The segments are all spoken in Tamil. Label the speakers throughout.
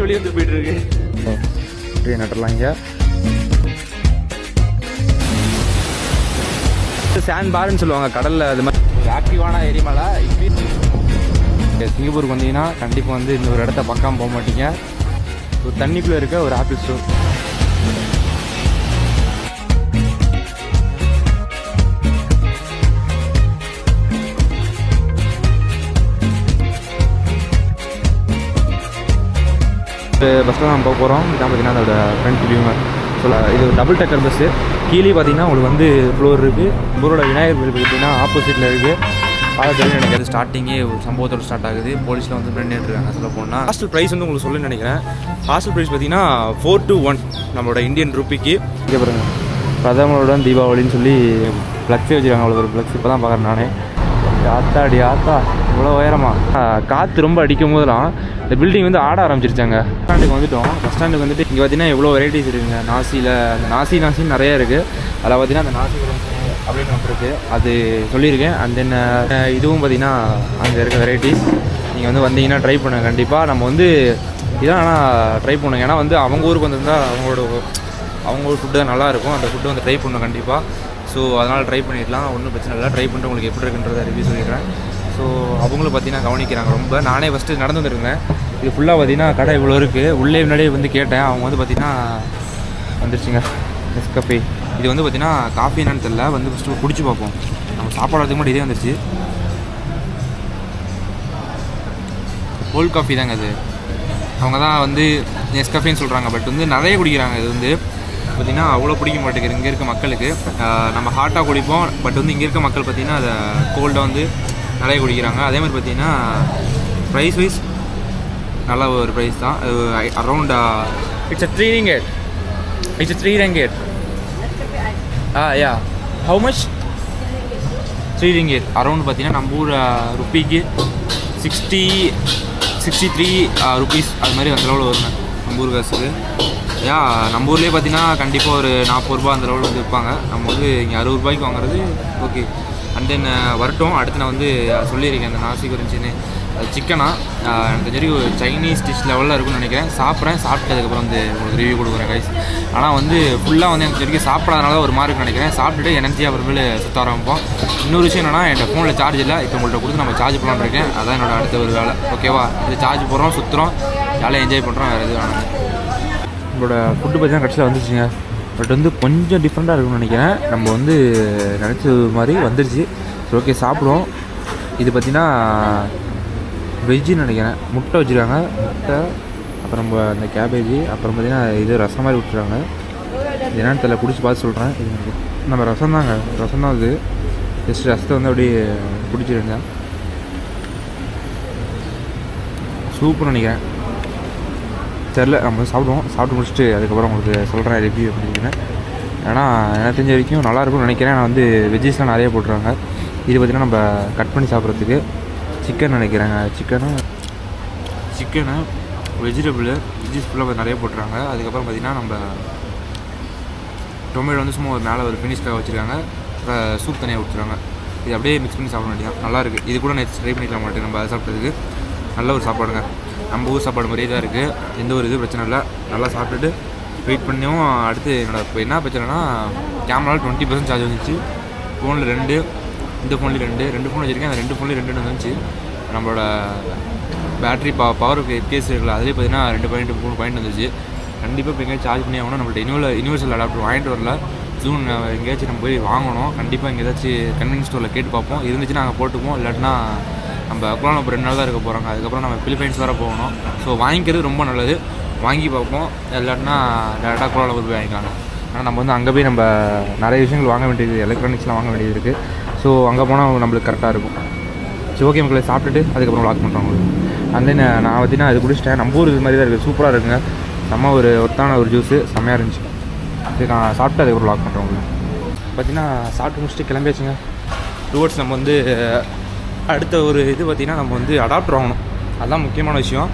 Speaker 1: வழி வந்து போயிட்டு இருக்கு. நட்டுலாம் இங்கே சாண்ட் பார்ன்னு சொல்லுவாங்க கடலில். அது மாதிரி ஒரு ஆக்டிவான ஏரியாவில் இப்படி சிங்கப்பூருக்கு வந்தீங்கன்னா கண்டிப்பாக வந்து இந்த ஒரு இடத்த பார்க்காம போக மாட்டீங்க. ஒரு தண்ணிக்குள்ளே இருக்க ஒரு ஆப்பிள் ஸ்டோர். பஸ்ஸில் நம்ம போக போகிறோம். இதான் பார்த்தீங்கன்னா அதோட ஃப்ரண்ட் வியூங்க. இது ஒரு டபுள் டக்கர் பஸ்ஸு. கீழே பார்த்தீங்கன்னா உங்களுக்கு வந்து ஃப்ளோர் இருக்குது. ஊரோட விநாயகர் கோயில் பார்த்தீங்கன்னா ஆப்போசிட்டில் இருக்குது. பார்த்து எனக்கு அது ஸ்டார்டிங்கே ஒரு சம்பவத்தோடு ஸ்டார்ட் ஆகுது. போலீஸில் வந்து ஃப்ரெண்ட் இருக்காங்க. சொல்ல போனால் ஹாஸ்டல் ப்ரைஸ் வந்து உங்களுக்கு சொல்ல நினைக்கிறேன். ஹாஸ்டல் ப்ரைஸ் பார்த்தீங்கன்னா 4 to 1 நம்மளோட இந்தியன் ரூபிக்கு. இங்கே பாருங்க, பிரதமருடன் தீபாவளின்னு சொல்லி ஃப்ளக்ஸே வச்சுருக்காங்க. அவ்வளோ ஒரு ஃப்ளக்ஸ் இப்போ தான் பார்க்குறேன் நானே. ஆத்தாடி ஆத்தா, இவ்வளோ உயரமா. காற்று ரொம்ப அடிக்கும் போதெல்லாம் இந்த பில்டிங் வந்து ஆட ஆரம்பிச்சிருச்சாங்க. பஸ் ஸ்டாண்டுக்கு வந்துவிட்டோம். பஸ் ஸ்டாண்டுக்கு வந்துட்டு இங்கே பார்த்தீங்கன்னா எவ்வளோ வெரைட்டிஸ் இருக்குங்க. நாசியில் அந்த நாசின்னு நிறையா இருக்குது. அதில் பார்த்தீங்கன்னா அந்த நாசி அப்படின்னு ஒன்று இருக்குது, அது சொல்லியிருக்கேன். அண்ட் தென் இதுவும் பார்த்தீங்கன்னா அங்கே இருக்க வெரைட்டிஸ் நீங்கள் வந்து வந்தீங்கன்னா ட்ரை பண்ணுங்க. கண்டிப்பாக நம்ம வந்து இதான் ஆனால் ட்ரை பண்ணுங்க. ஏன்னா வந்து அவங்க ஊருக்கு வந்திருந்தால் அவங்களோட ஃபுட்டு தான் நல்லாயிருக்கும். அந்த ஃபுட்டு வந்து ட்ரை பண்ணணும் கண்டிப்பாக. ஸோ அதனால் ட்ரை பண்ணிடலாம், ஒன்றும் பிரச்சனை இல்லை. ட்ரை பண்ணிட்டு உங்களுக்கு எப்படி இருக்குன்றதை ரிவ்யூ சொல்லிடுறேன். ஸோ அவங்களும் பார்த்தீங்கன்னா கவனிக்கிறாங்க ரொம்ப. நானே ஃபஸ்ட்டு நடந்து வந்துருந்தேன். இது ஃபுல்லாக பார்த்தீங்கன்னா கடை இவ்வளோ இருக்குது. உள்ளே முன்னாடியே வந்து கேட்டேன். அவங்க வந்து பார்த்தீங்கன்னா வந்துருச்சுங்க நெஸ்கஃபே. இது வந்து பார்த்தீங்கன்னா காஃபி என்னன்னு தெரியல. வந்து ஃபஸ்ட்டு குடிச்சு பார்ப்போம். நம்ம சாப்பாடுறதுக்கு முன்னாடி இதே வந்துருச்சு. கோல்ட் காஃபி தாங்க அது. அவங்க தான் வந்து நெஸ்கஃபேன்னு சொல்கிறாங்க. பட் வந்து நிறைய குடிக்கிறாங்க. இது வந்து பார்த்திங்கன்னா அவ்வளோ பிடிக்க மாட்டேங்குது இங்கே இருக்க மக்களுக்கு. நம்ம ஹாட்டாக குடிப்போம். பட் வந்து இங்கே இருக்க மக்கள் பார்த்திங்கன்னா அதை கோல்டாக வந்து நிறைய குடிக்கிறாங்க. அதே மாதிரி பார்த்திங்கன்னா ப்ரைஸ் வைஸ் நல்ல ஒரு ப்ரைஸ் தான். Around it's a 3 ringgit. It's a 3 ringgit. Yeah. How much? 3 ringgit. Around பார்த்திங்கன்னா நம்ம ஊர் ருப்பிக்கு 63 ருபீஸ் அது மாதிரி அந்த லெவலில் வருங்க நம்ம ஊர் காசுக்கு. நம்ம ஊர்லேயே பார்த்தீங்கன்னா கண்டிப்பாக ஒரு 40 ரூபா அந்த லெவலில் வந்து விற்பாங்க. நம்ம வந்து இங்கே 60 ரூபாய்க்கு வாங்குறது ஓகே. அண்ட் தென் வரட்டும். அடுத்து நான் வந்து சொல்லியிருக்கேன் அந்த நாசி குறிஞ்சின்னு அது சிக்கனா எனக்கு தெரிஞ்சு ஒரு சைனீஸ் டிஷ் லெவலில் இருக்குன்னு நினைக்கிறேன். சாப்பிட்டதுக்கப்புறம் வந்து உங்களுக்கு ரிவ்யூ கொடுக்குறேன் கைஸ். ஆனால் வந்து ஃபுல்லாக வந்து எனக்கு வரைக்கும் சாப்பிடாதனால ஒரு மார்க் நினைக்கிறேன். சாப்பிட்டுட்டு எனர்ஜியாக அப்புறமேல சுற்ற ஆரம்பிப்போம். இன்னொரு விஷயம் என்னென்னா என் ஃபோனில் சார்ஜ் இல்லை. இப்போ உங்கள்கிட்ட கொடுத்து நம்ம சார்ஜ் பண்ணலான்னு இருக்கேன். அதான் என்னோட அடுத்த ஒரு வேலை. ஓகேவா? இது சார்ஜ் போடுறோம், சுற்றுறோம், ஜாலியாக என்ஜாய் பண்ணுறோம். வேறு எது வேணாம். நம்மளோட ஃபுட்டு பார்த்தீங்கன்னா கடைசியில் வந்துருச்சுங்க. பட் வந்து கொஞ்சம் டிஃப்ரெண்ட்டாக இருக்குன்னு நினைக்கிறேன். நம்ம வந்து நினச்ச மாதிரி வந்துருச்சு. ஸோ ஓகே, சாப்பிடுவோம். இது பார்த்திங்கன்னா வெஜ்ஜுன்னு நினைக்கிறேன். முட்டை வச்சுருக்காங்க. முட்டை, அப்புறம் நம்ம அந்த கேபேஜி, அப்புறம் பார்த்திங்கன்னா இது ரசம் மாதிரி விட்டுருக்காங்க. இது என்னென்னு தெரியல, குடிச்சு பார்த்து சொல்கிறேன். இது நம்ம ரசம் தாங்க, ரசம் தான். அது ஜஸ்ட் ரசத்தை வந்து அப்படியே பிடிச்சிருந்தேன். சூப்பர்னு நினைக்கிறேன். தெரில, நம்ம சாப்பிடுவோம். சாப்பிட்டு முடிச்சுட்டு அதுக்கப்புறம் உங்களுக்கு சொல்கிறேன் ரிவ்யூ அப்படின்னு. ஏன்னா எனக்கு தெரிஞ்ச வரைக்கும் நல்லாயிருக்கும்னு நினைக்கிறேன். நான் வந்து வெஜ்ஜஸ்லாம் நிறைய போட்டுருவாங்க. இது பார்த்திங்கன்னா நம்ம கட் பண்ணி சாப்பிட்றதுக்கு சிக்கன் நினைக்கிறேங்க. சிக்கனு வெஜிடபிள் வெஜ்ஜஸ் ஃபுல்லாக நிறைய போட்டுறாங்க. அதுக்கப்புறம் பார்த்திங்கன்னா நம்ம டொமேட்டோ வந்து சும்மா ஒரு மேலே ஒரு ஃபினிஷ்காக வச்சுருக்காங்க. சூப் தனியாக ஊற்றுறாங்க. இது அப்படியே மிக்ஸ் பண்ணி சாப்பிட வேண்டியதான். நல்லாயிருக்கு. இது கூட நெக்ஸ்ட் ட்ரை பண்ணிக்கலாம் மாட்டேன். நம்ம அதை சாப்பிட்டதுக்கு நல்ல ஒரு சாப்பாடுங்க. நம்ம ஊர் சாப்பாடு மாதிரியே தான் இருக்குது. எந்த ஒரு இது பிரச்சனை இல்லை. நல்லா சாப்பிட்டுட்டு வெயிட் பண்ணியும். அடுத்து என்னோட இப்போ என்ன பிரச்சனைனா கேமராவில் 20% சார்ஜ் வந்துச்சு. ஃபோனில் 2, இந்த ஃபோன்லேயும் 2 ஃபோன் வச்சுருக்கேன். அந்த 2 ஃபோன்லேயும் 2 வந்துச்சு. நம்மளோட பேட்ரி பவர் கேஸ் இருக்குல்ல, அதுலேயே பார்த்தீங்கன்னா 2.3 பாயிண்ட் வந்துச்சு. கண்டிப்பாக இப்போ எங்கேயாச்சும் சார்ஜ் பண்ணி ஆகணும். நம்மள்ட்ட யூனிவர்சல் அடாப்டர் வாங்கிட்டு வரல. ஜூன் எங்கேயாச்சும் நம்ம போய் வாங்கணும். கண்டிப்பாக இங்கே ஏதாச்சும் கன்வீனியன்ஸ் ஸ்டோரில் கேட்டு பார்ப்போம். இருந்துச்சுன்னா நாங்கள் போட்டுப்போம். இல்லாட்டினா நம்ம குலாலம்பூர் இப்போ 2 நாள் தான் இருக்க போகிறாங்க. அதுக்கப்புறம் நம்ம பிலிப்பைன்ஸ் வர போகணும். ஸோ வாங்கிக்கிறது ரொம்ப நல்லது. வாங்கி பார்ப்போம். இல்லாட்டினா டேரெக்டாக குலாலம்பூர் போய் வாங்கிக்கலாம். ஆனால் நம்ம வந்து அங்கே போய் நம்ம நிறைய விஷயங்கள் வாங்க வேண்டியது, எலக்ட்ரானிக்ஸ்லாம் வாங்க வேண்டியது இருக்குது. ஸோ அங்கே போனால் நம்மளுக்கு கரெக்டாக இருக்கும். ஸோ ஓகே மக்களை, சாப்பிட்டுட்டு அதுக்கப்புறம் லாக் பண்ணுறோம் உங்களுக்கு. அந்த நான் பார்த்தீங்கன்னா அது குடிச்சிட்டேன். நம்ம ஊர் இது மாதிரி தான் இருக்குது. சூப்பராக இருக்குங்க. செம்ம ஒரு ஒத்தான ஒரு ஜூஸு, செம்மையாக இருந்துச்சு. சரி, நான் சாப்பிட்டு அதுக்கப்புறம் லாக் பண்ணுறேன் உங்களுக்கு. பார்த்தீங்கன்னா சாப்பிட்டு முடிச்சுட்டு கிளம்பியாச்சுங்க. டுவர்ட்ஸ் நம்ம வந்து அடுத்த ஒரு இது பார்த்திங்கன்னா நம்ம வந்து அடாப்டர் வாங்கணும். அதுதான் முக்கியமான விஷயம்.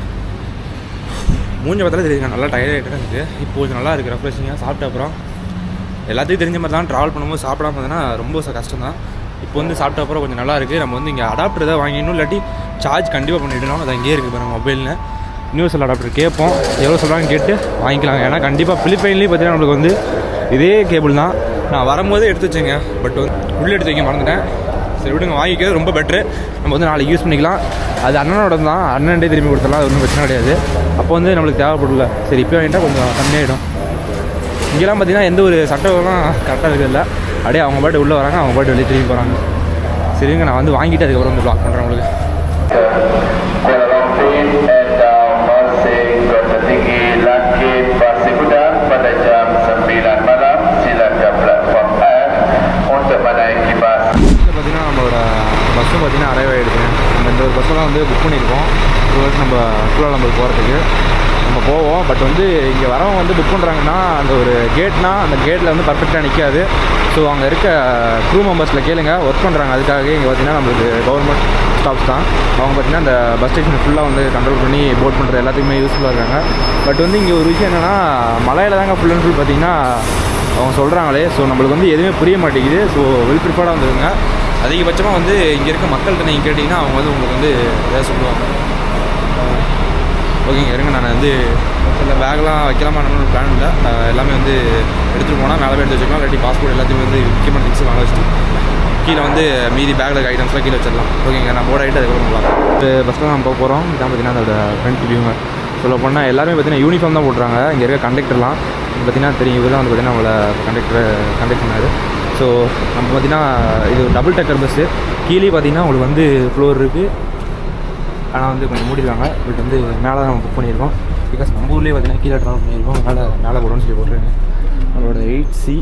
Speaker 1: மூஞ்ச பார்த்தாலே தெரியுங்க, நல்லா டயர்டாகிட்டு இருக்குது. இப்போ கொஞ்சம் நல்லா இருக்குது, ரெஃப்ரெஷிங்காக. சாப்பிட்ட அப்புறம் எல்லாத்தையும் தெரிஞ்ச மாதிரி தான் ட்ராவல் பண்ணும்போது சாப்பிடாம இருந்ததுன்னா ரொம்ப கஷ்டம் தான். இப்போ வந்து சாப்பிட்ட அப்புறம் கொஞ்சம் நல்லா இருக்குது. நம்ம வந்து இங்கே அடாப்டர் தான் வாங்கிடணும். இல்லாட்டி சார்ஜ் கண்டிப்பாக பண்ணிவிடணும். அது அங்கேயே இருக்குது பாருங்கள் மொபைலில். யூனிவர்சல் அடாப்டர் கேட்போம், எவ்வளோ சொல்கிறாங்கன்னு கேட்டு வாங்கிக்கலாங்க. ஏன்னா கண்டிப்பாக ஃபிலிப்பைன்லேயும் பார்த்தீங்கன்னா நம்மளுக்கு வந்து இதே கேபிள் தான். நான் வரும்போதே எடுத்து வச்சேங்க, பட் வந்து உள்ளே எடுத்து வைக்க மறந்துட்டேன். சரி விடுங்க, வாங்கிக்கிறது ரொம்ப பெட்ரு. நம்ம வந்து நாளைக்கு யூஸ் பண்ணிக்கலாம். அது அண்ணனோட தான், அண்ணன்டே திரும்பி கொடுத்துடலாம், அது ஒன்றும் பிரச்சனை கிடையாது. அப்போ வந்து நம்மளுக்கு தேவைப்படல, சரி இப்போ வாங்கிட்டா கொஞ்சம் கம்மியாகிடும். இங்கெல்லாம் பார்த்தீங்கன்னா எந்த ஒரு சட்டம்லாம் கரெக்டாக இருக்கிறதில்ல. அப்படியே அவங்க பாட்டு உள்ளே வராங்க, அவங்க பாட்டு வெளியே திரும்பி போகிறாங்க. சரிங்க, நான் வந்து வாங்கிட்டு அதுக்கப்புறம் வந்து ப்ளாக் பண்ணுறேன் உங்களுக்கு. பார்த்தீங்கன்னா நம்மளோட பஸ்ஸும் பார்த்தீங்கன்னா அரைவ் ஆகிடுச்சுங்க. நம்ம இந்த ஒரு பஸ்ஸில் தான் வந்து புக் பண்ணியிருக்கோம். நம்ம கூலாலம்பூர் போகிறதுக்கு நம்ம போவோம். பட் வந்து இங்கே வரவங்க வந்து புக் பண்ணுறாங்கன்னா அந்த ஒரு கேட்னா அந்த கேட்டில் வந்து பர்ஃபெக்டாக நிற்காது. ஸோ அங்கே இருக்க க்ரூ மெம்பர்ஸில் கேளுங்க, ஒர்க் பண்ணுறாங்க. அதுக்காக இங்கே பார்த்தீங்கன்னா நம்மளுக்கு கவர்மெண்ட் ஸ்டாஃப்ஸ் தான். அவங்க பார்த்தீங்கன்னா அந்த பஸ் ஸ்டேஷன் ஃபுல்லாக வந்து கண்ட்ரோல் பண்ணி போட் பண்ணுற எல்லாத்துக்குமே யூஸ்ஃபுல்லாக இருக்காங்க. பட் வந்து இங்கே ஒரு விஷயம் என்னென்னா, மலையில் தாங்க ஃபுல் அண்ட் ஃபுல் பார்த்தீங்கன்னா அவங்க சொல்கிறாங்களே. ஸோ நம்மளுக்கு வந்து எதுவுமே புரிய மாட்டேங்குது. ஸோ வெல் ப்ரிப்பேர்டாக வந்துருங்க. அதிகபட்சமாக வந்து இங்கே இருக்க மக்கள்கிட்ட நீங்கள் கேட்டிங்கன்னா அவங்க வந்து உங்களுக்கு வந்து எதாவது சொல்லுவாங்க. ஓகேங்க, இருங்க, நான் வந்து சில பேக்லாம் வைக்கலாமான்னு பிளான் இல்லை. எல்லாமே வந்து எடுத்துகிட்டு போனால் மேலே எடுத்து வச்சுக்கலாம். இல்லாட்டி பாஸ்போர்ட் எல்லாத்தையுமே வந்து முக்கியமான திங்ஸ் வாங்க வச்சுட்டு கீழே வந்து மீதி பேக்கில் ஐட்டம்ஸ்லாம் கீழே வச்சிடலாம். ஓகேங்க, நான் போர்ட் ஆகிட்டு அதுக்கப்புறம் போகலாம். இப்போ பஸ்ஸில் நம்ம போக போகிறோம். இதான் பார்த்தீங்கன்னா அதோட ஃப்ரண்ட் வியூங்க. சொல்ல போனால் எல்லாருமே பார்த்தீங்கன்னா யூனிஃபார்ம் தான் போட்டுறாங்க. இங்கே இருக்க கண்டக்டர்லாம் பார்த்தீங்கன்னா தெரியும், இவர் தான் வந்து பார்த்தீங்கன்னா அவங்கள கண்டக்ட் பண்ணார். ஸோ நம்ம பார்த்தீங்கன்னா இது ஒரு டபுள் டக்கர் பஸ்ஸு. கீழே பார்த்தீங்கன்னா உங்களுக்கு வந்து ஃப்ளோர் இருக்குது, ஆனால் வந்து கொஞ்சம் மூடிடுவாங்க. பட் வந்து மேலே தான் நம்ம புக் பண்ணியிருக்கோம். பிகாஸ் நம்ம ஊர்லேயே பார்த்தீங்கன்னா கீழே ட்ராவல் பண்ணியிருக்கோம். மேலே போடணும்னு சொல்லி போட்டுருங்க. நம்மளோட 8C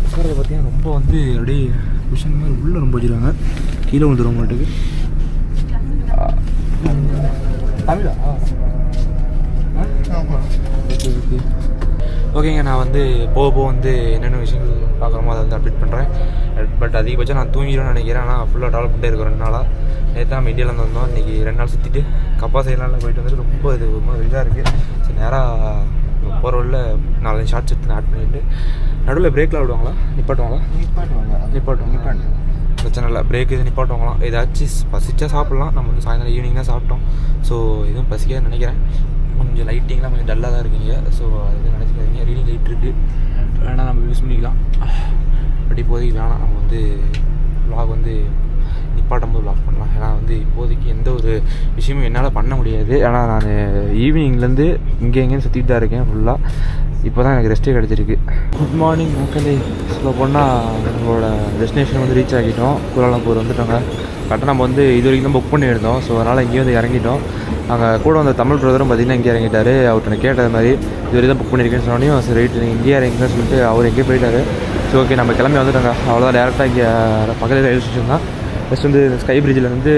Speaker 1: உட்காரது பார்த்தீங்கன்னா ரொம்ப வந்து அப்படியே விஷயம் மாதிரி உள்ளே ரொம்ப வச்சுருவாங்க. கீழே வந்துடும் மாட்டுக்கு. தமிழா? ஓகே ஓகேங்க, நான் வந்து போக வந்து என்னென்ன விஷயங்கள் பார்க்குறோமோ அதை வந்து அப்டேட் பண்ணுறேன். பட் அதிகபட்சம் நான் தூங்கிடும்னு நினைக்கிறேன். ஆனால் ஃபுல்லாக ட்ராவல் பண்ணிட்டே இருக்கோம் 2 நாளாக. நேற்று நம்ம இந்தியாவிலேருந்து வந்தோம். இன்றைக்கி 2 நாள் சுற்றிட்டு கப்பா சைட்லாம் போயிட்டு வந்துட்டு ரொம்ப இது ரொம்ப இதாக இருக்குது. சரி, நேராக போகிற வழியில் 4 ஷார்ட்ஸ் எடுத்து ஆட் பண்ணிவிட்டு நடுவில் பிரேக்கில் விடுவாங்களா? நிப்பாட்டுவாங்க. பிரச்சனை இல்லை, பிரேக் இது நிப்பாட்டுவாங்களாம். ஏதாச்சும் பசிச்சா சாப்பிட்லாம். நம்ம வந்து சாயந்தரம் ஈவினிங் தான் சாப்பிட்டோம். ஸோ எதுவும் பசிக்காதுன்னு நினைக்கிறேன். கொஞ்சம் லைட்டிங்லாம் கொஞ்சம் டல்லாக தான் இருக்கீங்க. ஸோ அது எதுவும் நினச்சிக்காதீங்க. ரீடிங் லைட் இருக்குது, வேணால் நம்ம யூஸ் பண்ணிக்கலாம். பட் இப்போதைக்கு வேணாம், நம்ம வந்து வ்ளாக் வந்து நிப்பாட்டும் போது வ்ளாக் பண்ணலாம். ஏன்னா வந்து இப்போதைக்கு எந்த ஒரு விஷயமும் என்னால் பண்ண முடியாது. ஏன்னா நான் ஈவினிங்லேருந்து எங்கேன்னு சுற்றிட்டு தான் இருக்கேன் ஃபுல்லாக. இப்போ தான் எனக்கு ரெஸ்ட்டே கிடச்சிருக்கு. குட் மார்னிங் மக்களே. சொல்ல போனால் நம்மளோட டெஸ்டினேஷன் வந்து ரீச் ஆகிட்டோம். கூலாலம்பூர் வந்துட்டோங்க. கரெக்டாக நம்ம வந்து இது வரைக்கும் தான் புக் பண்ணியிருந்தோம். ஸோ அதனால் இங்கேயும் வந்து இறங்கிட்டோம். அங்கே கூட வந்த தமிழ் பிரதரும் பார்த்திங்கன்னா இங்கே இறங்கிட்டார். அவர்கிட்ட கேட்டது மாதிரி இது வரைக்கும் தான் புக் பண்ணியிருக்கேன்னு சொன்னோன்னே சரி ரைட்டு நீங்கள் இங்கேயே இறங்கிங்கன்னு சொல்லிட்டு அவர் எங்கேயே போயிட்டார். ஸோ ஓகே, நம்ம கிளம்பி வந்துட்டோங்க. அவ்வளோதான், டேரெக்டாக இங்கே பக்கத்தில் ரயில்வே ஸ்டேஷன் தான். ஜஸ்ட் வந்து ஸ்கை பிரிட்ஜில் வந்து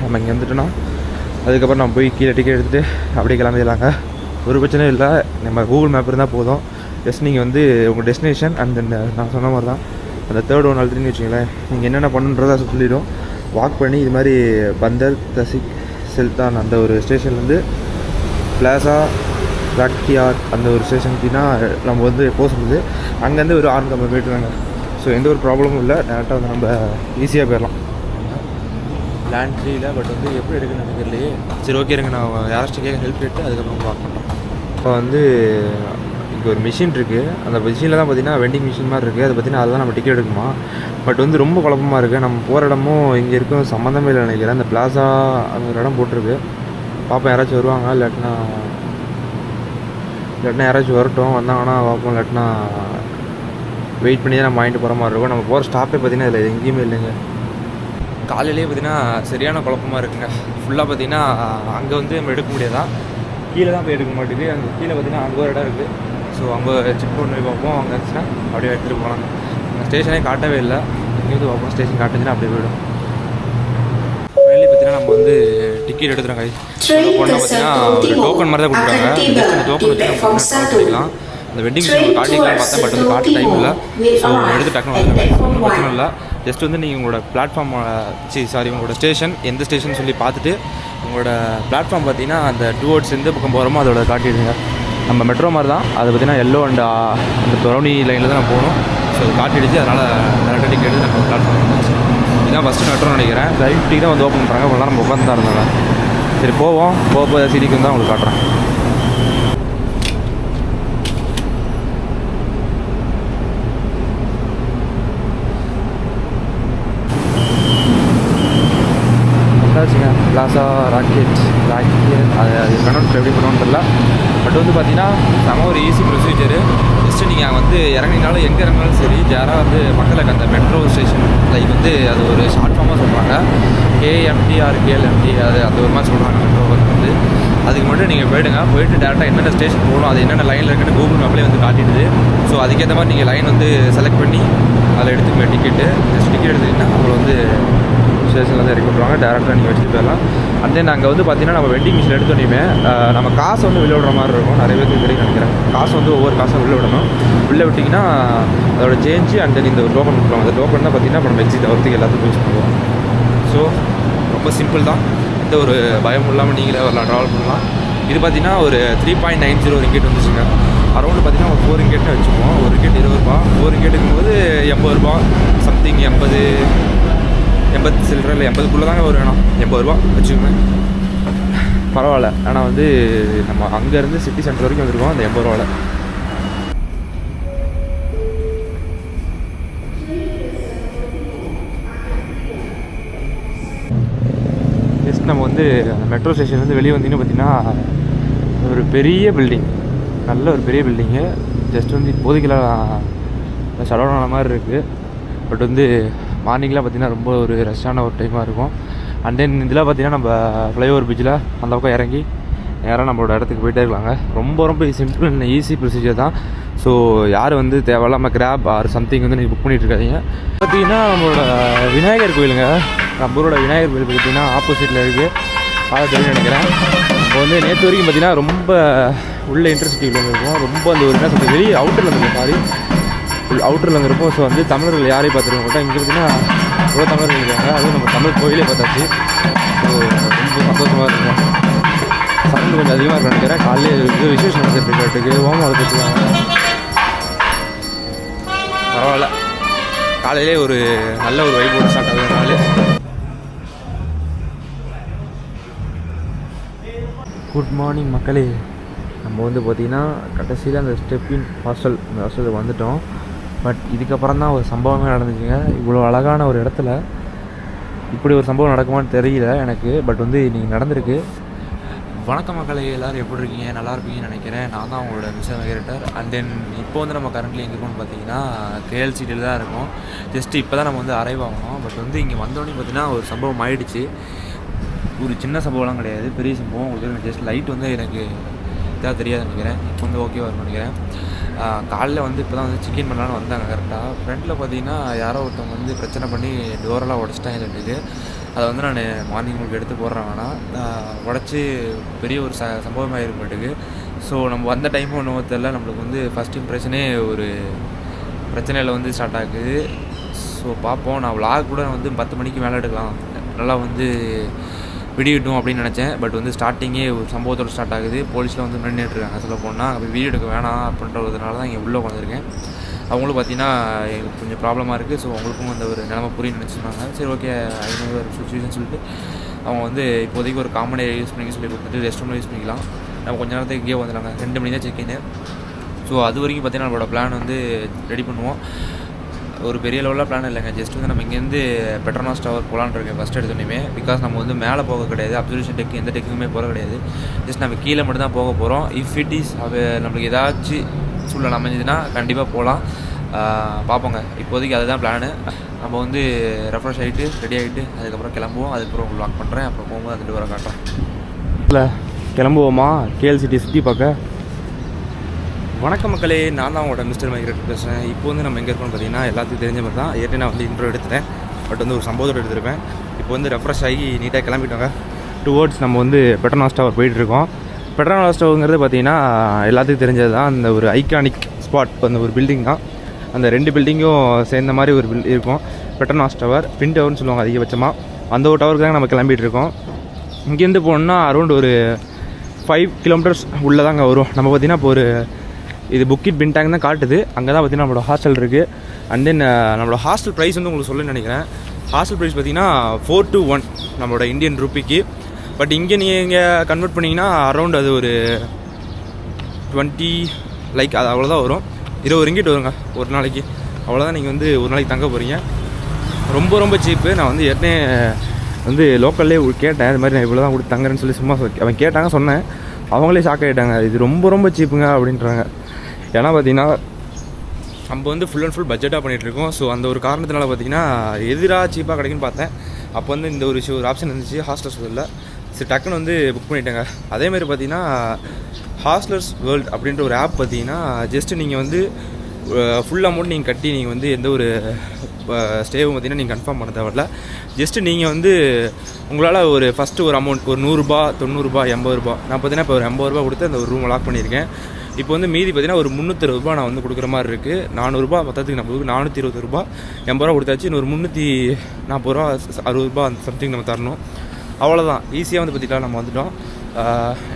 Speaker 1: நம்ம இங்கே வந்துட்டோன்னா அதுக்கப்புறம் நம்ம போய் கீழே டிக்கெட் எடுத்துகிட்டு அப்படியே கிளம்பிடலாங்க. ஒரு பிரச்சனையும் இல்லை, நம்ம கூகுள் மேப் இருந்தால் போதும். ஜஸ்ட் நீங்கள் வந்து உங்கள் டெஸ்டினேஷன் அண்ட் நான் சொன்ன மாதிரி தான் அந்த 3rd ஒன் அழுத்தின்னு வச்சுங்களேன். நீங்கள் என்னென்ன பண்ணுன்றதை சொல்லிடும். வாக் பண்ணி இது மாதிரி பந்தர், தசிக், செல்தான் அந்த ஒரு ஸ்டேஷன்லேருந்து பிளாசா, ராக்கியார் அந்த ஒரு ஸ்டேஷனுக்குனா நம்ம வந்து போக சொல்லுது. அங்கேருந்து ஒரு 650 மீட்டர் தாங்க. ஸோ எந்த ஒரு ப்ராப்ளமும் இல்லை, டேரெக்டாக வந்து நம்ம ஈஸியாக போயிடலாம். லேண்ட் ஃப்ரீயில் பட் வந்து எப்படி எடுக்கணும்னு எனக்கு தெரியலையே. சரி ஓகே, இருங்க, நான் யாராச்சும் கேட்க ஹெல்ப் கேட்டு அதுக்கப்புறம் வாக் பண்ணுறோம். இப்போ வந்து இங்கே ஒரு மிஷின் இருக்குது. அந்த மிஷினில் தான் பார்த்திங்கன்னா வெண்டிங் மிஷின் மாதிரி இருக்குது. அதை பார்த்திங்கன்னா அதுதான் நம்ம டிக்கெட் எடுக்குமா. பட் வந்து ரொம்ப குழப்பமாக இருக்குது. நம்ம போகிற இடமும் இங்கே இருக்கும் சம்மந்தமே இல்லை நினைக்கிறேன். அந்த பிளாசா அந்த ஒரு இடம் போட்டிருக்கு. பார்ப்போம் யாராச்சும் வருவாங்க. இல்லாட்டினா யாராச்சும் வரட்டும், வந்தாங்கன்னா பார்ப்போம். இல்லாட்டினா வெயிட் பண்ணி தான் நம்ம வாங்கிட்டு போகிற மாதிரி இருக்கும். நம்ம போகிற ஸ்டாப்பே பார்த்திங்கன்னா இதில் எங்கேயுமே இல்லைங்க. காலையிலே பார்த்திங்கன்னா சரியான குழப்பமாக இருக்குங்க. ஃபுல்லாக பார்த்திங்கன்னா அங்கே வந்து நம்ம எடுக்க முடியாதான், கீழே தான் போய் எடுக்க மாட்டேங்குது. அங்கே கீழே பார்த்திங்கன்னா அங்கே ஒரு இடம் இருக்குது. ஸோ அங்கே செக் பண்ணி பார்ப்போம். அங்கே இருந்துச்சுன்னா அப்படியே எடுத்துகிட்டு போகலாம். அங்கே ஸ்டேஷனே காட்டவே இல்லை. எங்கேயாவது பார்ப்போம், ஸ்டேஷன் காட்டுச்சுன்னா அப்படியே போய்டும். ஃபைனலி பார்த்திங்கன்னா நம்ம வந்து டிக்கெட் எடுத்துகிறோம். போனால் பார்த்திங்கன்னா ஒரு டோக்கன் மாதிரி தான் கொடுக்குறாங்க. ஜஸ்ட் அந்த டோக்கன் வச்சு நம்ம பண்ணிக்கலாம். இந்த வெட்டிங் மிஷின் காட்டிக்கலாம் பார்த்தேன். பட் வந்து காட்ட டைம் இல்லை. ஸோ எடுத்து டக்குனு வந்துடுங்க, ஒன்றும் பிரச்சனை இல்லை. ஜஸ்ட் வந்து நீங்கள் உங்களோட பிளாட்ஃபார்ம் உங்களோட ஸ்டேஷன் எந்த ஸ்டேஷன் சொல்லி பார்த்துட்டு உங்களோட பிளாட்ஃபார்ம் பார்த்தீங்கன்னா அந்த டுவர்ட்ஸ் எந்த பக்கம் போகிறோமோ அதோட காட்டிடுங்க. நம்ம மெட்ரோ மாதிரி தான் அது பார்த்திங்கன்னா எல்லோ அண்ட் அந்த ப்ரௌனி லைனில் தான் நான் போகணும். ஸோ அது காட்டிடுச்சு. அதனால் டேரக்டாக டிக்கெட் எடுத்து நம்ம பிளாட்ஃபார்ம் வந்துச்சு. இதுதான் ஃபஸ்ட்டு மெட்ரோன்னு நினைக்கிறேன். 5:50 தான் வந்து ஓப்பன் பண்ணுறாங்க. அவ்வளோ நம்ம உட்காந்து தான் இருந்தாங்க. சரி போவோம், போக சிட்டிக்கு தான் உங்களுக்கு காட்டுறேன். வந்தாச்சுங்க பிளாசா ராக்கெட் அது கனெக்ட் எப்படி பண்ணுவோன்னு தெரியல. பட் வந்து பார்த்தீங்கன்னா நம்ம ஒரு ஈஸி ப்ரொசீஜரு. ஜஸ்ட்டு நீங்கள் வந்து இறங்கினாலும் எங்கே இறங்கினாலும் சரி, யாராக வந்து மக்களுக்கு அந்த மெட்ரோ ஸ்டேஷன் லைக் வந்து அது ஒரு ஷார்ட் ஃபார்மாக சொல்கிறாங்க, KMT அது அந்த ஒரு மாதிரி சொல்கிறாங்க மெட்ரோ வந்து. அதுக்கு மட்டும் நீங்கள் போயிட்டு டேரெக்டாக என்னென்ன ஸ்டேஷன் போகணும், அது என்னென்ன லைனில் இருக்குன்னு கூகுள் மேப்லேயே வந்து காட்டிடுது. ஸோ அதுக்கேற்ற மாதிரி நீங்கள் லைன் வந்து செலக்ட் பண்ணி அதில் எடுத்துக்கோங்க டிக்கெட்டு. ஜஸ்ட் டிக்கெட் எடுத்துக்கிட்டால் அவங்களை வந்து ஸ்டேஷனில் வந்து இறக்கி விட்ருவாங்க, டேரெக்டாக நீங்கள் வச்சுட்டு போயிடலாம். அண்ட் தென் அங்கே வந்து பார்த்தீங்கன்னா நம்ம வெண்டிங் மிஷின் எடுத்தோன்னே நம்ம காசை வந்து வெளில விடுற மாதிரி இருக்கும். நிறைய பேருக்கு தெரியும் நினைக்கிறேன். காசு வந்து ஒவ்வொரு காசாக வெளில விடணும். வெளில விட்டிங்கன்னா அதோட சேஞ்சு அண்ட் தென் இந்த ஒரு டோக்கன் கொடுப்பாங்க. அந்த டோக்கன் தான் பார்த்தீங்கன்னா நம்ம எக்ஸிட் ஆகிறதுக்கு எல்லாத்துக்கும் யூஸ் பண்ணுவோம். ஸோ ரொம்ப சிம்பிள் தான், எந்த ஒரு பயமும் இல்லாமல் நீங்களே வரலாம், ட்ராவல் பண்ணலாம். இது பார்த்தீங்கன்னா ஒரு 3.90 ரிங்கெட் வந்துச்சுங்க. அரௌண்டு பார்த்தீங்கன்னா ஒரு 4 ரிங்கெட்னு வச்சுக்குவோம். ஒரு ரிங்கெட் 20 ரூபா, 4 ரிங்கெட் இருக்கும்போது 80 ரூபா சம்திங், 80 சில்லற இல்லை 80க்குள்ளே தாங்க ஒரு வேணும். 80 ரூபா வச்சுக்கோங்க, பரவாயில்ல. ஆனால் வந்து நம்ம அங்கேருந்து சிட்டி சென்டர் வரைக்கும் வந்துருக்கோம் அந்த 80 ரூபாவில். ஜஸ்ட் நம்ம வந்து அந்த மெட்ரோ ஸ்டேஷன்லேருந்து வெளியே வந்தீங்கன்னு பார்த்தீங்கன்னா ஒரு பெரிய பில்டிங், நல்ல ஒரு பெரிய பில்டிங்கு. ஜஸ்ட் வந்து இப்போதைக்கெல்லாம் ஷடவுன் ஆன மாதிரி இருக்குது. பட் வந்து மார்னிங்லாம் பார்த்திங்கன்னா ரொம்ப ஒரு ரஷ்ஷான ஒரு டைமாக இருக்கும். அண்ட் தென் இதில் பார்த்திங்கன்னா நம்ம ஃப்ளைஓவர் பிரிட்ஜில் அந்த பக்கம் இறங்கி நேராக நம்மளோட இடத்துக்கு போயிட்டே இருக்கலாங்க. ரொம்ப சிம்பிள் அண்ட் ஈஸி ப்ரொசீஜர் தான். ஸோ யார் வந்து தேவையில்லாமல் கிராப் ஆர் சம்திங் வந்து நீங்கள் புக் பண்ணிகிட்டு இருக்காதீங்க. பார்த்திங்கன்னா நம்மளோட விநாயகர் கோயிலுங்க, நம்ம ஊரோட விநாயகர் கோயில் பார்த்திங்கன்னா ஆப்போசிட்டில் இருக்குது. அதை தெரியும் நினைக்கிறேன். இப்போ வந்து நேற்று வரைக்கும் பார்த்திங்கன்னா ரொம்ப உள்ள இன்டர்சிட்டியில் இருக்கும். ரொம்ப அந்த ஒரு என்ன சொல்கிறது வெளியே அவுட்டரில் இருந்திருக்கும், சாரி அவுட்டரில் இருந்திருப்போம். ஸோ வந்து தமிழர்கள் யாரையும் பார்த்துருக்க மாட்டோம். இங்கே பார்த்திங்கன்னா எவ்வளோ தமிழர்கள் இருக்காங்க, அதுவும் நம்ம தமிழ் கோயிலே பார்த்தாச்சு. ஸோ ரொம்ப சந்தோஷமாக இருக்கும். சவுண்டு கொஞ்சம் அதிகமாக இருக்கும் நினைக்கிறேன். காலையில் இது விசேஷம் நடந்துட்டுருக்கு, ஓமம் அதை வச்சுருக்காங்க. பரவாயில்ல, காலையிலே ஒரு நல்ல ஒரு வைபோடு ஸ்டார்ட் ஆகுதுனாலே. குட் மார்னிங் மக்களே. நம்ம வந்து பார்த்திங்கன்னா கடைசியில் அந்த ஸ்டெப்பின் ஹாஸ்டல், அந்த ஹாஸ்டலுக்கு வந்துவிட்டோம். பட் இதுக்கப்புறம் தான் ஒரு சம்பவமே நடந்துச்சுங்க. இவ்வளோ அழகான ஒரு இடத்துல இப்படி ஒரு சம்பவம் நடக்குமான்னு தெரியல எனக்கு. பட் வந்து இன்றைக்கி நடந்திருக்கு. வணக்கம் மக்களே, எல்லோரும் எப்படி இருக்கீங்க? நல்லா இருப்பீங்கன்னு நினைக்கிறேன். நான் தான் உங்களோட மிஸ்டர் மைக்ரேட்டர். அண்ட் தென் இப்போ வந்து நம்ம கரண்ட்லி எங்கே இருக்கோம்னு பார்த்தீங்கன்னா KLCTயில் தான் இருக்கும். ஜஸ்ட்டு இப்போ தான் நம்ம வந்து அரைவ் ஆகணும். பட் வந்து இங்கே வந்தோடனே பார்த்தீங்கன்னா ஒரு சம்பவம் ஆகிடுச்சு. ஒரு சின்ன சம்பவம்லாம் கிடையாது, பெரிய சம்பவம். உங்களுக்கு ஜஸ்ட் லைட் வந்து எனக்கு இதாக தெரியாது நினைக்கிறேன். இப்போ வந்து ஓகேவா இருக்கும்னு நினைக்கிறேன். காலையில் வந்து இப்போ தான் வந்து சிக்கன் பண்ணலான்னு வந்தாங்க. கரெக்டாக ஃப்ரெண்டில் பார்த்தீங்கன்னா யாரோ ஒருத்தவங்க வந்து பிரச்சனை பண்ணி டோரெல்லாம் உடச்சிட்டாங்க சொல்லிட்டு, அதை வந்து நான் மார்னிங் உங்களுக்கு எடுத்து போடுறேன். ஆனால் உடச்சி பெரிய ஒரு சம்பவமாக இருக்கும்போட்டுக்கு. ஸோ நம்ம வந்த டைமும் ஒன்றும் தெரியல. நம்மளுக்கு வந்து ஃபஸ்ட் இம்ப்ரெஷனே ஒரு பிரச்சனையில் வந்து ஸ்டார்ட் ஆகுது. ஸோ பார்ப்போம். நான் விலாக் கூட வந்து 10 மணிக்கு மேலே எடுக்கலாம், நல்லா வந்து விடிவிட்டோம் அப்படின்னு நினச்சேன். பட் வந்து ஸ்டார்டிங்கே ஒரு சம்பவத்தோடு ஸ்டார்ட் ஆகுது. போலீஸில் வந்து நின்றுட்டுருக்காங்க. சொல்ல போனால் அப்போ வீடியோ எடுக்க வேணாம் அப்படின்றதுனால தான் இங்கே உள்ளே உட்காந்துருக்கேன். அவங்களும் பார்த்தீங்கன்னா எங்களுக்கு கொஞ்சம் ப்ராப்ளமாக இருக்குது. ஸோ அவங்களுக்கும் அந்த ஒரு நிலமை புரியும் நினச்சிருந்தாங்க. சரி ஓகே, ஐநூறு ஒரு சுச்சுவேஷன் சொல்லிட்டு அவங்க வந்து இப்போதைக்கு ஒரு காமன் ஏரியா யூஸ் பண்ணி சொல்லி கொடுத்துட்டு ரெஸ்ட் ரூமில் யூஸ் பண்ணிக்கலாம். நம்ம கொஞ்சம் நேரத்துக்கு இங்கேயே வந்துடுறாங்க. 2 மணி தான் செக்இன்னு. ஸோ அது வரைக்கும் பார்த்தீங்கன்னா நம்மளோட பிளான் வந்து ரெடி பண்ணுவோம். ஒரு பெரிய லெவலில் பிளான் இல்லைங்க. ஜஸ்ட் வந்து நம்ம இங்கேருந்து பெட்ரோனாஸ் டவர் போகலான்னு இருக்கேன் ஃபஸ்ட் எடுத்தோன்னே. பிகாஸ் நம்ம வந்து மேலே போக கிடையாது, அப்சர்வேஷன் டெக் எந்த டெக்குமே போக கிடையாது. ஜஸ்ட் நம்ம கீழே மட்டும் தான் போக போகிறோம். இஃப் இட் இஸ் நம்மளுக்கு ஏதாச்சும் சூழ்நிலை அமைஞ்சதுன்னா கண்டிப்பாக போகலாம். பார்ப்போங்க. இப்போதைக்கு அதுதான் பிளானு. நம்ம வந்து ரெஃப்ரெஷ் ஆகிட்டு ரெடி ஆகிட்டு அதுக்கப்புறம் கிளம்புவோம். அதுக்கப்புறம் உங்களுக்கு லாக் பண்ணுறேன். அப்புறம் போகும்போது அந்த டோரை காட்டுறேன். இல்லை கிளம்புவோமா KLCT சுற்றி பார்க்க? வணக்கம் மக்களே, நான் தான் உங்களோட மிஸ்டர் மைக்ரேட்டர் பேசுகிறேன். இப்போ வந்து நம்ம எங்கே இருக்கோம்னு பார்த்தீங்கன்னா எல்லாத்துக்கும் தெரிஞ்ச மாதிரி தான். ஏற்கனவே நான் வந்து இன்ட்ரோ எடுத்துட்டேன். பட் வந்து ஒரு சம்பவத்தோடு எடுத்திருப்பேன். இப்போ வந்து ரெஃப்ரெஷ் ஆகி நீட்டாக கிளம்பிட்டோங்க. டுவோர்ட்ஸ் நம்ம வந்து பெட்ரோனாஸ் டவர் போயிட்டுருக்கோம். பெட்ரோனாஸ் டவருங்கிறது பார்த்தீங்கன்னா எல்லாத்துக்கும் தெரிஞ்சது தான். அந்த ஒரு ஐகானிக் ஸ்பாட், அந்த ஒரு பில்டிங் தான். அந்த 2 பில்டிங்கும் சேர்ந்த மாதிரி ஒரு இருக்கும். பெட்ரோனாஸ் டவர், பின் டவர்னு சொல்லுவாங்க அதிகபட்சமாக. அந்த ஒரு டவருக்கு தான் நம்ம கிளம்பிகிட்டு இருக்கோம். இங்கேருந்து போனோம்னா அரௌண்ட் ஒரு 5 கிலோமீட்டர்ஸ் உள்ளே தாங்க வரும். நம்ம பார்த்திங்கன்னா இப்போ ஒரு இது புக்கிட் பின்டாங் தான் காட்டுது. அங்கே தான் பார்த்திங்கன்னா நம்மளோட ஹாஸ்டல் இருக்குது. அண்ட் தென் நம்மளோட ஹாஸ்டல் ப்ரைஸ் வந்து உங்களுக்கு சொல்ல நினைக்கிறேன். ஹாஸ்டல் ப்ரைஸ் பார்த்திங்கன்னா 4 to 1 நம்மளோட இந்தியன் ரூபிக்கு. பட் இங்கே நீங்கள் கன்வெர்ட் பண்ணிங்கன்னா அரௌண்ட் அது ஒரு 20 லைக் அது அவ்வளோதான் வரும். 20 ரிங்கிட் வருங்க ஒரு நாளைக்கு. அவ்வளோதான் நீங்கள் வந்து ஒரு நாளைக்கு தங்க போகிறீங்க. ரொம்ப ரொம்ப சீப்பு. நான் வந்து ஏற்கனவே வந்து லோக்கல்லே கேட்டேன், இது மாதிரி நான் இவ்வளோ தான் கொடுத்து தங்குறேன்னு சொல்லி சும்மா அவன் கேட்டாங்க, சொன்னேன். அவங்களே ஷாக் ஆகிட்டாங்க, இது ரொம்ப ரொம்ப சீப்புங்க அப்படின்றாங்க. ஏன்னா பார்த்தீங்கன்னா நம்ம வந்து ஃபுல் அண்ட் ஃபுல் பட்ஜெட்டாக பண்ணிகிட்ருக்கோம். ஸோ அந்த ஒரு காரணத்தினால பார்த்தீங்கன்னா எதிராக சீப்பாக கிடைக்குன்னு பார்த்தேன். அப்போ வந்து இந்த ஒரு ஆப்ஷன் இருந்துச்சு ஹாஸ்டல்ஸ் வேர்ல்டில். சரி டக்குன்னு வந்து புக் பண்ணிட்டேங்க. அதேமாதிரி பார்த்தீங்கன்னா ஹாஸ்டல்ஸ் வேர்ல்டு அப்படின்ற ஒரு ஆப் பார்த்தீங்கன்னா ஜஸ்ட்டு நீங்கள் வந்து ஃபுல் அமௌண்ட் நீங்கள் கட்டி நீங்கள் வந்து எந்த ஒரு ஸ்டேவும் பார்த்தீங்கன்னா நீங்கள் கன்ஃபார்ம் பண்ண தேவையில்ல. ஜஸ்ட்டு நீங்கள் வந்து உங்களால் ஒரு ஃபஸ்ட்டு ஒரு அமௌண்ட் ஒரு 100 ரூபா 90 ரூபா 80 ரூபா, நான் பார்த்தீங்கன்னா இப்போ ஒரு 80 ரூபா கொடுத்து அந்த ஒரு ரூமை லாக் பண்ணியிருக்கேன். இப்போ வந்து மீதி பார்த்தீங்கன்னா ஒரு 360 ரூபா நான் வந்து கொடுக்குற மாதிரி இருக்குது. 400 ரூபா மொத்தத்துக்கு நம்ம 420 ரூபா 80 ரூபா கொடுத்தாச்சு. இன்னொரு 340 ரூபா 60 ரூபா அந்த சம்திங் நம்ம தரணும். அவ்வளோதான், ஈஸியாக வந்து பார்த்திக்கலாம் நம்ம வந்துவிட்டோம்.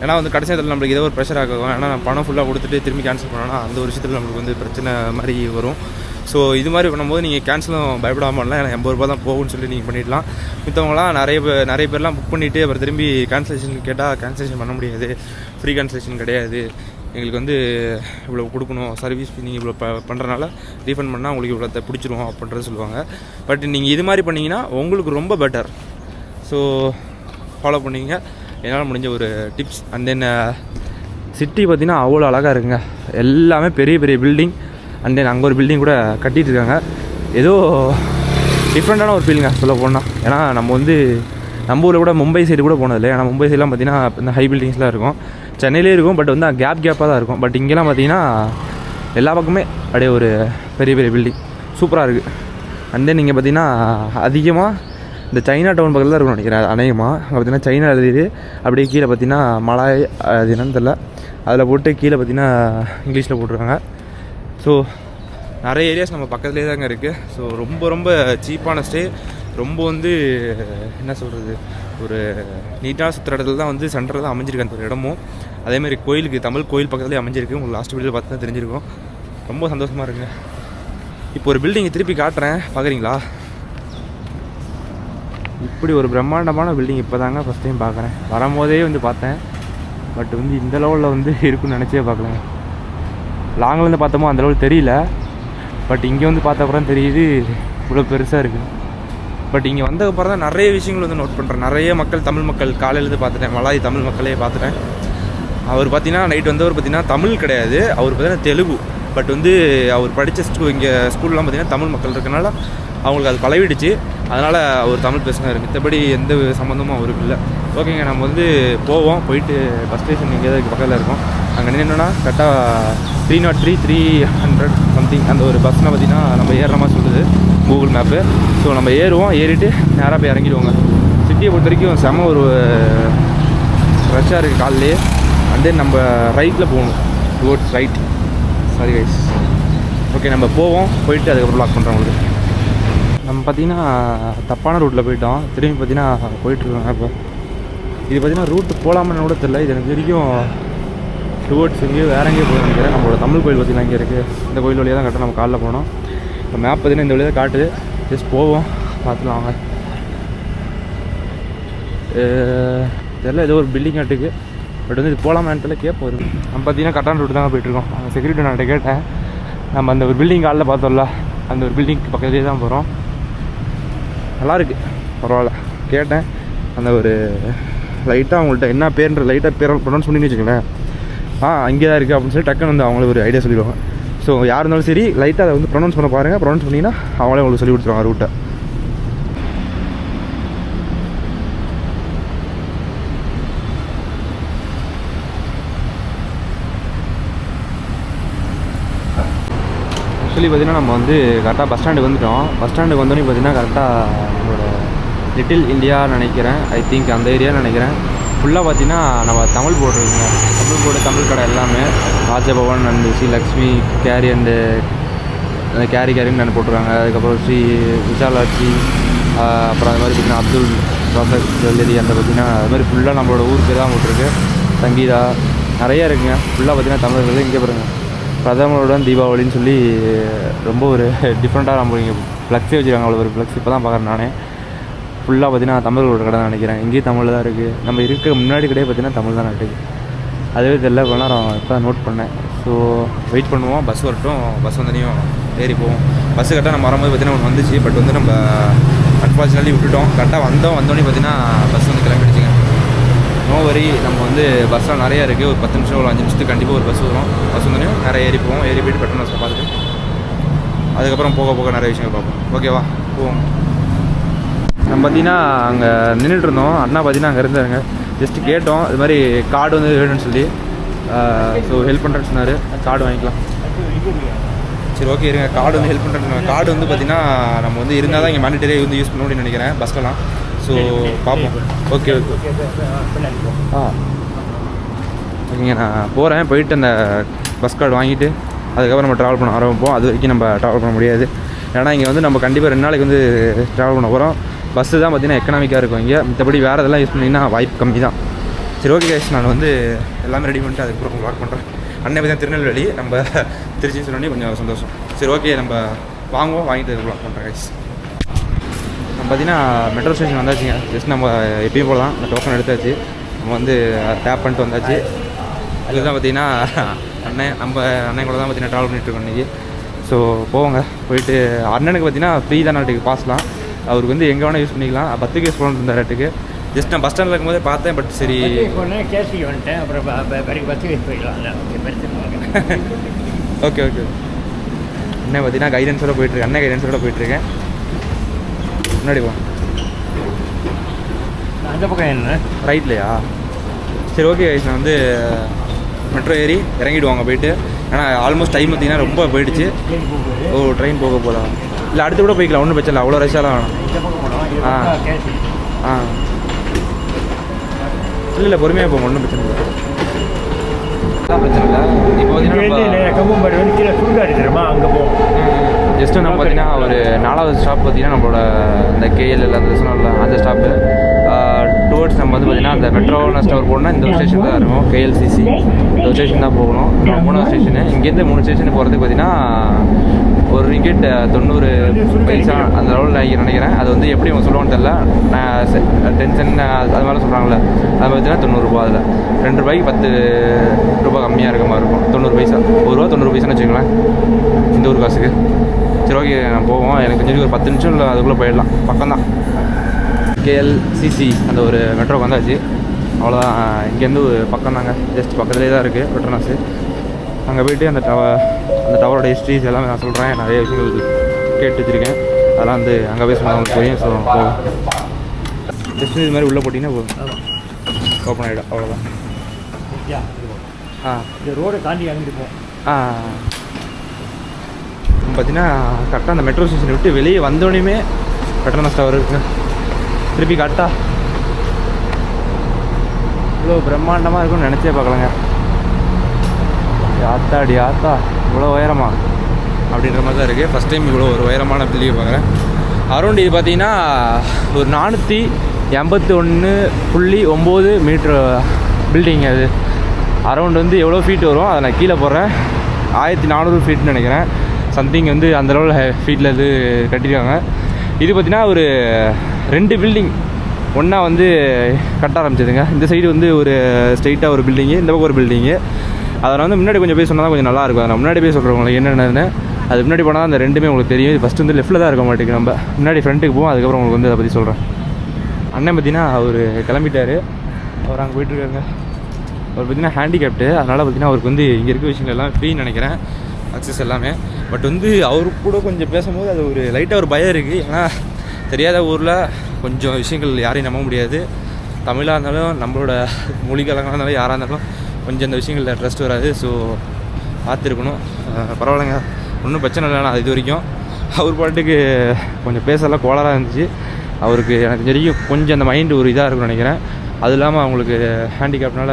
Speaker 1: ஏன்னா வந்து கடைசி நேரத்தில் நம்மளுக்கு ஏதோ ஒரு ப்ரெஷர் ஆகும். ஏன்னா நான் பணம் ஃபுல்லாக கொடுத்துட்டு திரும்பி கேன்சல் பண்ணோன்னா அந்த ஒரு விஷயத்தில் நம்மளுக்கு வந்து பிரச்சனை மாதிரி வரும். ஸோ இது மாதிரி பண்ணும்போது நீங்கள் கேன்சலும் பயப்படாமல் பண்ணலாம். ஏன்னா 80 ரூபா தான் போகும்னு சொல்லி நீங்கள் பண்ணிடலாம். மித்தவங்களாம் நிறைய பேர்லாம் புக் பண்ணிவிட்டு அப்புறம் திரும்பி கேன்சலேஷன் கேட்டால் கேன்சலேஷன் பண்ண முடியாது, ஃப்ரீ கேன்சலேஷன் கிடையாது, எங்களுக்கு வந்து இவ்வளோ கொடுக்கணும், சர்வீஸ் நீங்கள் இவ்வளோ பண்ணுறனால ரீஃபண்ட் பண்ணால் உங்களுக்கு இவ்வளோ பிடிச்சிரும் அப்படின்றது சொல்லுவாங்க. பட் நீங்கள் இது மாதிரி பண்ணிங்கன்னா உங்களுக்கு ரொம்ப பெட்டர். ஸோ ஃபாலோ பண்ணிங்க, என்னால் முடிஞ்ச ஒரு டிப்ஸ். அண்ட் தென் சிட்டி பார்த்திங்கன்னா அவ்வளோ அழகாக இருக்குங்க. எல்லாமே பெரிய பெரிய பில்டிங். அண்ட் தென் அங்கே ஒரு பில்டிங் கூட கட்டிகிட்டு இருக்காங்க. ஏதோ டிஃப்ரெண்ட்டான ஒரு ஃபீலிங்க சொல்ல போனால். ஏன்னா நம்ம வந்து நம்ம ஊரில் கூட மும்பை சைடு கூட போனதில்லை. ஏன்னா மும்பை சைடெலாம் பார்த்திங்கன்னா இந்த ஹை பில்டிங்ஸ்லாம் இருக்கும், சென்னையிலே இருக்கும். பட் வந்து கேப்பாக தான் இருக்கும். பட் இங்கெல்லாம் பார்த்திங்கன்னா எல்லா பக்கமே அப்படியே ஒரு பெரிய பெரிய பில்டிங் சூப்பராக இருக்குது. அண்ட் தென் இங்கே பார்த்திங்கன்னா அதிகமாக இந்த சைனா டவுன் பக்கத்தில் தான் இருக்கும்னு நினைக்கிறேன் அநேகமாக. அங்கே பார்த்திங்கன்னா சைனா எழுதிது. அப்படியே கீழே பார்த்திங்கன்னா மலாய் அது என்னன்னு தெரில, அதில் போட்டு கீழே பார்த்திங்கன்னா இங்கிலீஷில் போட்டிருக்காங்க. ஸோ நிறைய ஏரியாஸ் நம்ம பக்கத்துலேயே தாங்க இருக்குது. ஸோ ரொம்ப ரொம்ப சீப்பான ஸ்டே. ரொம்ப வந்து என்ன சொல்கிறது, ஒரு நீட்டாக சுற்றுற இடத்துல தான் வந்து சென்டரில் தான் அமைஞ்சிருக்கு அந்த ஒரு இடமும். அதேமாதிரி கோயிலுக்கு தமிழ் கோயில் பக்கத்துலேயே அமைஞ்சிருக்கு. உங்களுக்கு லாஸ்ட் வீடியோவில் பார்த்து தான் தெரிஞ்சிருக்கும். ரொம்ப சந்தோஷமாக இருக்குங்க. இப்போ ஒரு பில்டிங்கை திருப்பி காட்டுறேன், பார்க்குறீங்களா? இப்படி ஒரு பிரம்மாண்டமான பில்டிங் இப்போ தாங்க ஃபஸ்ட் டைம் பார்க்குறேன். வரும்போதே வந்து பார்த்தேன், பட் வந்து இந்த லெவலில் வந்து இருக்குன்னு நினச்சே பார்க்கலங்க. லாங்கிலேருந்து பார்த்தோமோ அந்த லெவல் தெரியல, பட் இங்கே வந்து பார்த்த அப்புறம் தெரியுது இவ்வளோ பெருசாக இருக்குது. பட் இங்கே வந்ததுக்கப்புறம் தான் நிறைய விஷயங்கள் வந்து நோட் பண்ணுறேன். நிறைய மக்கள், தமிழ் மக்கள் காலையிலேருந்து பார்த்துட்டேன், மலாய் தமிழ் மக்களே பார்த்துட்டேன். அவர் பார்த்தீங்கன்னா நைட் வந்தவர் பார்த்தீங்கன்னா தமிழ் கிடையாது, அவர் பார்த்தீங்கன்னா தெலுங்கு. பட் வந்து அவர் படித்த இங்கே ஸ்கூல்லாம் பார்த்தீங்கன்னா தமிழ் மக்கள் இருக்கனால அவங்களுக்கு அது பழகிடுச்சு. அதனால் அவர் தமிழ் பேசினார். மித்தபடி எந்த சம்மந்தமும் அவருக்கு இல்லை. ஓகேங்க, நம்ம வந்து போவோம். போயிட்டு பஸ் ஸ்டேஷன் இங்கே தான் பக்கத்தில் இருக்கும். அங்கே நின்றுனா கரெக்டாக 303 300 சம்திங் அந்த ஒரு பஸ்னால் பார்த்திங்கன்னா நம்ம ஏறுற மாதிரி சொல்லுது கூகுள் மேப்பு. ஸோ நம்ம ஏறுவோம், ஏறிட்டு நேராக போய் இறங்கிடுவோங்க. சிட்டியை பொறுத்த வரைக்கும் செம ஒரு ரஷ்ஷாக இருக்குது காலையிலே. அண்ட் தென் நம்ம ரைட்டில் போகணும், towards right. Sorry guys. Okay, நம்ம போவோம். போயிட்டு அதுக்கப்புறம் லாக் பண்ணுறோம். உங்களுக்கு நம்ம பார்த்திங்கன்னா தப்பான ரூட்டில் போயிட்டோம். திரும்பி பார்த்திங்கன்னா போயிட்டுருக்காங்க. இப்போ இது பார்த்திங்கன்னா ரூட்டு போகலாமான்னு கூட தெரியல. இது எனக்கு வரைக்கும் டுவோர்ட்ஸ் எங்கேயோ வேறு எங்கேயோ போய் நினைக்கிறேன். நம்மளோட தமிழ் கோயில் பார்த்திங்கன்னா இங்கே இருக்குது. இந்த கோயில் வழியாக தான் கரெக்டாக நம்ம காலைல போனோம். இப்போ மேப் பார்த்திங்கன்னா இந்த வழியாக தான் காட்டுது. ஜஸ்ட் போவோம், பார்த்துலாம் வாங்க. தெரியல, ஏதோ ஒரு பில்டிங் ஆட்டுக்கு. பட் வந்து இது போகலாமான்னு கேட்ப வருது. நம்ம பார்த்திங்கன்னா கரெக்டான ரூட்டு தாங்க போயிட்டுருக்கோம். அந்த செக்யூரிட்டி நான் கேட்டேன், நம்ம அந்த ஒரு பில்டிங் காலில் பார்த்தோம்ல, அந்த ஒரு பில்டிங் பக்கத்துலேயே தான் போகிறோம். நல்லாயிருக்கு, பரவாயில்ல. கேட்டேன், அந்த ஒரு லைட்டாக அவங்கள்ட்ட என்ன பேருன்ற லைட்டாக பேர் ப்ரொனவுன்ஸ் பண்ணி வச்சுக்கோங்களேன். அங்கே தான் இருக்குது அப்படின்னு சொல்லி டக்குன்னு வந்து அவங்களுக்கு ஒரு ஐடியா சொல்லிடுவாங்க. ஸோ யார் இருந்தாலும் சரி லைட்டாக அதை வந்து ப்ரொனவுன்ஸ் பண்ண பாருங்கள். ப்ரொனவுன்ஸ் பண்ணிங்கன்னா அவங்களே உங்களுக்கு சொல்லி கொடுத்துருவாங்க ரூட்டை. ஆக்சுவலி பார்த்திங்கன்னா நம்ம வந்து கரெக்டாக பஸ் ஸ்டாண்டுக்கு வந்துவிட்டோம். பஸ் ஸ்டாண்டுக்கு வந்தோடனே பார்த்திங்கன்னா கரெக்டாக நம்மளோட லிட்டில் இந்தியா நினைக்கிறேன், ஐ திங்க் அந்த ஏரியான்னு நினைக்கிறேன். ஃபுல்லாக பார்த்திங்கன்னா நம்ம தமிழ் போர்டு இருக்குங்க. தமிழ் போர்டு, தமிழ் கடை எல்லாமே. ராஜபவன் அண்ட் ஸ்ரீ லக்ஷ்மி கேரி அண்டு கேரின்னு நான் போட்டுருக்காங்க. அதுக்கப்புறம் ஸ்ரீ விஷாலாட்சி, அப்புறம் அது மாதிரி பார்த்திங்கன்னா அப்துல் ப்ராசஸ் ஜுவல்லரி, அந்த பார்த்திங்கன்னா அது மாதிரி ஃபுல்லாக நம்மளோட ஊருக்கு தான் போட்டிருக்கு. சங்கீதா நிறையா இருக்குங்க. ஃபுல்லாக பார்த்திங்கன்னா தமிழர்கள். இங்கே பாருங்கள், பிரதமருடன் தீபாவளின்னு சொல்லி ரொம்ப ஒரு டிஃப்ரெண்ட்டாக நம்ம இங்கே ஃப்ளக்ஸே வச்சுருக்காங்க. அவ்வளோ ஒரு ஃப்ளக்ஸ் இப்போ தான் பார்க்குறேன் நானே. ஃபுல்லாக பார்த்தீங்கன்னா தமிழோட கடை தான் நினைக்கிறேன். இங்கேயும் தமிழ் தான் இருக்குது. நம்ம இருக்க முன்னாடி கடையே பார்த்தீங்கன்னா தமிழ் தான் இருக்குது. அதுவே தெரியல இப்போ நான் இப்போ தான் நோட் பண்ணேன். ஸோ வெயிட் பண்ணுவோம், பஸ் வரட்டும். பஸ் வந்தனையும் ஏறி போவோம். பஸ்ஸு கரெக்டாக நம்ம வரும்போது பார்த்தீங்கன்னா ஒன்று வந்துச்சு. பட் வந்து நம்ம அன்ஃபார்ச்சுனேட்லி விட்டுட்டோம். கரெக்டாக வந்தோடனே பார்த்தீங்கன்னா பஸ் வந்து கிளம்பிடுச்சிங்க. நோ வரி, நம்ம வந்து பஸ்ஸெலாம் நிறையா இருக்குது. ஒரு 10 நிமிஷம் ஒரு 5 நிமிஷத்துக்கு கண்டிப்பாக ஒரு பஸ் வரும். பஸ் வந்தோடனே நிறைய ஏறி போவோம். ஏறி போய்ட்டு பெட்ரோல் பார்த்துட்டு அதுக்கப்புறம் போக போக நிறைய விஷயங்கள் பார்ப்போம். ஓகேவா, போவோம். நம்ம பார்த்தீங்கன்னா அங்கே நின்றுட்டு இருந்தோம். அண்ணா பார்த்தீங்கன்னா அங்கே இருந்தாருங்க. ஜஸ்ட்டு கேட்டோம், இது மாதிரி கார்டு வந்து வேணும்னு சொல்லி. ஸோ ஹெல்ப் பண்ணுறேன்னு சொன்னார். கார்டு வாங்கிக்கலாம். சரி ஓகே இருங்க, கார்டு வந்து ஹெல்ப் பண்ணுறேன்னு. கார்டு வந்து பார்த்தீங்கன்னா நம்ம வந்து இருந்தால் தான் இங்கே மேண்டிட்டரியாக வந்து யூஸ் பண்ண முடியும்னு நினைக்கிறேன் பஸ்க்கெல்லாம். ஸோ பார்ப்போம். ஓகே ஓகே ஓகேங்க, நான் போகிறேன். போயிட்டு அந்த பஸ் கார்டு வாங்கிட்டு அதுக்கப்புறம் நம்ம ட்ராவல் பண்ண ஆரம்பிப்போம். அது வரைக்கும் நம்ம ட்ராவல் பண்ண முடியாது. ஏன்னா இங்கே வந்து நம்ம கண்டிப்பாக 2 நாளைக்கு வந்து ட்ராவல் பண்ண போகிறோம். பஸ்ஸு தான் பார்த்திங்கன்னா எக்கனாமிக்காக இருக்கும் இங்கே. மற்றபடி வேறு இதெல்லாம் யூஸ் பண்ணிங்கன்னா வாய்ப்பு கம்மி தான். சரி ஓகே கைஸ், நான் வந்து எல்லாமே ரெடி பண்ணிட்டு அதுக்கப்புறம் வாக் பண்ணுறேன். அன்னை பற்றி திருநெல்வேலி, நம்ம திருச்சின்னு சொன்னோடனே கொஞ்சம் சந்தோஷம். சரி ஓகே, நம்ம வாங்குவோம். வாங்கிட்டு வாக் பண்ணுறேன் கைஸ். நம்ம பார்த்திங்கன்னா மெட்ரோ ஸ்டேஷன் வந்தாச்சுங்க. ஜஸ்ட் நம்ம எப்பயும் போல தான் அந்த டோக்கன் எடுத்தாச்சு. நம்ம வந்து டேப் பண்ணிட்டு வந்தாச்சு. இதுதான் பார்த்திங்கன்னா நம்ம அண்ணன் கூட தான் பார்த்திங்கன்னா ட்ராவல் பண்ணிட்டுருக்கோம் இன்றைக்கி. ஸோ போவோங்க. போயிட்டு அண்ணனுக்கு பார்த்திங்கன்னா ஃப்ரீ தான் நாட்டுக்கு பாஸ்லாம். அவருக்கு வந்து எங்கே வேணால் யூஸ் பண்ணிக்கலாம். 10 கேஸ் போகணும் இருந்த ரேட்டுக்கு. ஜஸ்ட் நான் பஸ் ஸ்டாண்டில் இருக்கும்போதே பார்த்தேன். பட் சரி
Speaker 2: கேஸுக்கு வந்துட்டேன். அப்புறம் 10 கேஸ் போயிடலாம்.
Speaker 1: Okay okay. அண்ணன் பார்த்தீங்கன்னா கைடன்ஸோட போயிட்டுருக்கேன். அண்ணன் கைடன்ஸோட போயிட்டுருக்கேன். முன்னாடி போ.
Speaker 2: அந்த பக்கம் என்ன
Speaker 1: ரைட்லையா? சரி ஓகே கைஸ், நான் வந்து மெட்ரோ ஏறி இறங்கிடுவாங்க போயிட்டு. ஏன்னா ஆல்மோஸ்ட் டைம் பார்த்தீங்கன்னா ரொம்ப போயிடுச்சு. ஓ, ட்ரெயின் போக போகலாம். இல்லை அடுத்து கூட போய்க்கலாம், ஒன்றும் பிரச்சனை இல்லை. அவ்வளோ ரஷ்ஷாலாம் வேணும். இல்லை பொறுமையாக போங்க, ஒன்றும் பிரச்சனை இல்லை. பிரச்சனை இல்லை. இப்போ பார்த்தீங்கன்னா
Speaker 2: கம்பம்பேடு வந்து கீழே சுடுகாடு தெரியுமா, அங்கே போவோம்.
Speaker 1: ஜஸ்ட்டு நம்ம பார்த்தீங்கன்னா ஒரு 4வது ஸ்டாப் பார்த்தீங்கன்னா நம்மளோட இந்த கேஎல் அந்த சொன்னல அந்த ஸ்டாப்பு. டுவர்ட்ஸ் நம்ம வந்து பார்த்திங்கன்னா அந்த மெட்ரோனஸ் டவர் போகணுன்னா இந்த ஒரு ஸ்டேஷன் தான் இருக்கும், கேஎல்சிசி. இந்த ஒரு ஸ்டேஷன் தான் போகணும். 3வது ஸ்டேஷனு. இங்கேருந்து 3 ஸ்டேஷனுக்கு போகிறதுக்கு பார்த்திங்கன்னா ஒரு ரிக்கெட் 90 பைசா அந்த லெவலில் நினைக்கிறேன். அது வந்து எப்படி அவங்க சொல்லுவான்னு தெரில. நான் 10 சென்ட் அது மாதிரி சொல்கிறாங்களே, அது பார்த்தீங்கன்னா 90 ரூபா. அதில் 2 ரூபாய்க்கு 10 ரூபா கம்மியாக இருக்க மாதிரி இருக்கும். 90 பைசா, 1 ரூபா 90 பைசான்னு வச்சுக்கோங்களேன் இந்த ஒரு காசுக்கு. சரி ஓகே, நான் போவோம். எனக்கு தெரிஞ்சு ஒரு 10 நிமிஷம் இல்லை அதுக்குள்ளே போயிடலாம். பக்கம் தான். கேஎல்சிசி அந்த ஒரு மெட்ரோக்கு வந்தாச்சு. அவ்வளோதான். இங்கேருந்து பக்கம் தாங்க, ஜஸ்ட் பக்கத்துலேயே தான் இருக்குது பெட்ரோனாஸு. அங்கே போய்ட்டு அந்த டவரோட ஹிஸ்ட்ரிஸ் எல்லாமே நான் சொல்கிறேன். நிறைய விஷயங்கள் கேட்டு வச்சுருக்கேன். அதெல்லாம் வந்து அங்கே போய் சொன்னால் அவங்களுக்கு புரியும். ஸோ போகும். ஜஸ்ட் இது மாதிரி உள்ளே போட்டிங்கன்னா போதும், ஓப்பன் ஆகிடும். அவ்வளோதான்.
Speaker 2: இந்த ரோடை தாண்டி அங்கிட்டு போவோம்.
Speaker 1: பார்த்தீங்கன்னா கரெக்டாக அந்த மெட்ரோ ஸ்டேஷனை விட்டு வெளியே வந்தோடனே பெட்ரோனாஸ் டவர் இருக்குங்க. திருப்பி கரெக்டாக இவ்வளோ பிரம்மாண்டமாக இருக்கும்னு நினச்சே பார்க்கலங்க. ஆத்தாடி ஆத்தா, இவ்வளோ உயரமா அப்படின்ற மாதிரி தான் இருக்குது. ஃபஸ்ட் டைம் இவ்வளோ ஒரு உயரமான பில்டிங்கை பார்க்குறேன். அரௌண்ட் இது பார்த்தீங்கன்னா ஒரு 481.9 மீட்ரு பில்டிங். அது அரௌண்ட் வந்து எவ்வளோ ஃபீட் வரும் அதை நான் கீழே போடுறேன். 1400 ஃபீட்னு நினைக்கிறேன். சம்திங் வந்து அந்த லெவலில் ஃபீட்டில் இது கட்டியிருக்காங்க. இது பார்த்திங்கன்னா ஒரு 2 பில்டிங் ஒன்றா வந்து கட்ட ஆரம்பிச்சதுங்க. இந்த சைடு வந்து ஒரு ஸ்ட்ரெயிட்டாக ஒரு பில்டிங்கு, இந்த பக்கம் ஒரு பில்டிங்கு. அதை வந்து முன்னாடி கொஞ்சம் போய் சொன்னால் தான் கொஞ்சம் நல்லாயிருக்கும். அதை நான் முன்னாடி போய் சொல்கிறேன் உங்களுக்கு என்னென்னு. அது முன்னாடி போனால் தான் அந்த 2மே உங்களுக்கு தெரியும். இது ஃபஸ்ட்டு வந்து லெஃப்ட்டில் தான் இருக்க மாட்டேங்குது. நம்ம முன்னாடி ஃப்ரண்ட்டுக்கு போவோம், அதுக்கப்புறம் உங்களுக்கு வந்து அதை பற்றி சொல்கிறேன். அண்ணன் பார்த்தீங்கன்னா அவர் கிளம்பிட்டார். அவர் அங்கே போயிட்டுருக்காங்க. அவர் பார்த்தீங்கன்னா ஹேண்டிகேப்டு. அதனால் பார்த்தீங்கன்னா அவருக்கு வந்து இங்கே இருக்க விஷயங்கள் எல்லாம் ஃப்ரீன்னு நினைக்கிறேன், அக்சஸ் எல்லாமே. பட் வந்து அவர் கூட கொஞ்சம் பேசும்போது அது ஒரு லைட்டாக ஒரு பயம் இருக்குது. ஏன்னா தெரியாத ஊரில் கொஞ்சம் விஷயங்கள் யாரையும் நம்ப முடியாது. தமிழாக இருந்தாலும் நம்மளோட மொழிகளாக இருந்தாலும் யாராக இருந்தாலும் கொஞ்சம் இந்த விஷயங்களில் ட்ரஸ்ட் வராது. ஸோ பார்த்துருக்கணும். பரவாயில்லைங்க, ஒன்றும் பிரச்சனை இல்லைனா அது இது வரைக்கும். அவர் பாட்டுக்கு கொஞ்சம் பேசலாம் கோளாறாக இருந்துச்சு. அவருக்கு எனக்கு தெரியும் கொஞ்சம் அந்த மைண்டு ஒரு இதாக இருக்குன்னு நினைக்கிறேன். அது இல்லாமல் அவங்களுக்கு ஹேண்டிகேப்னால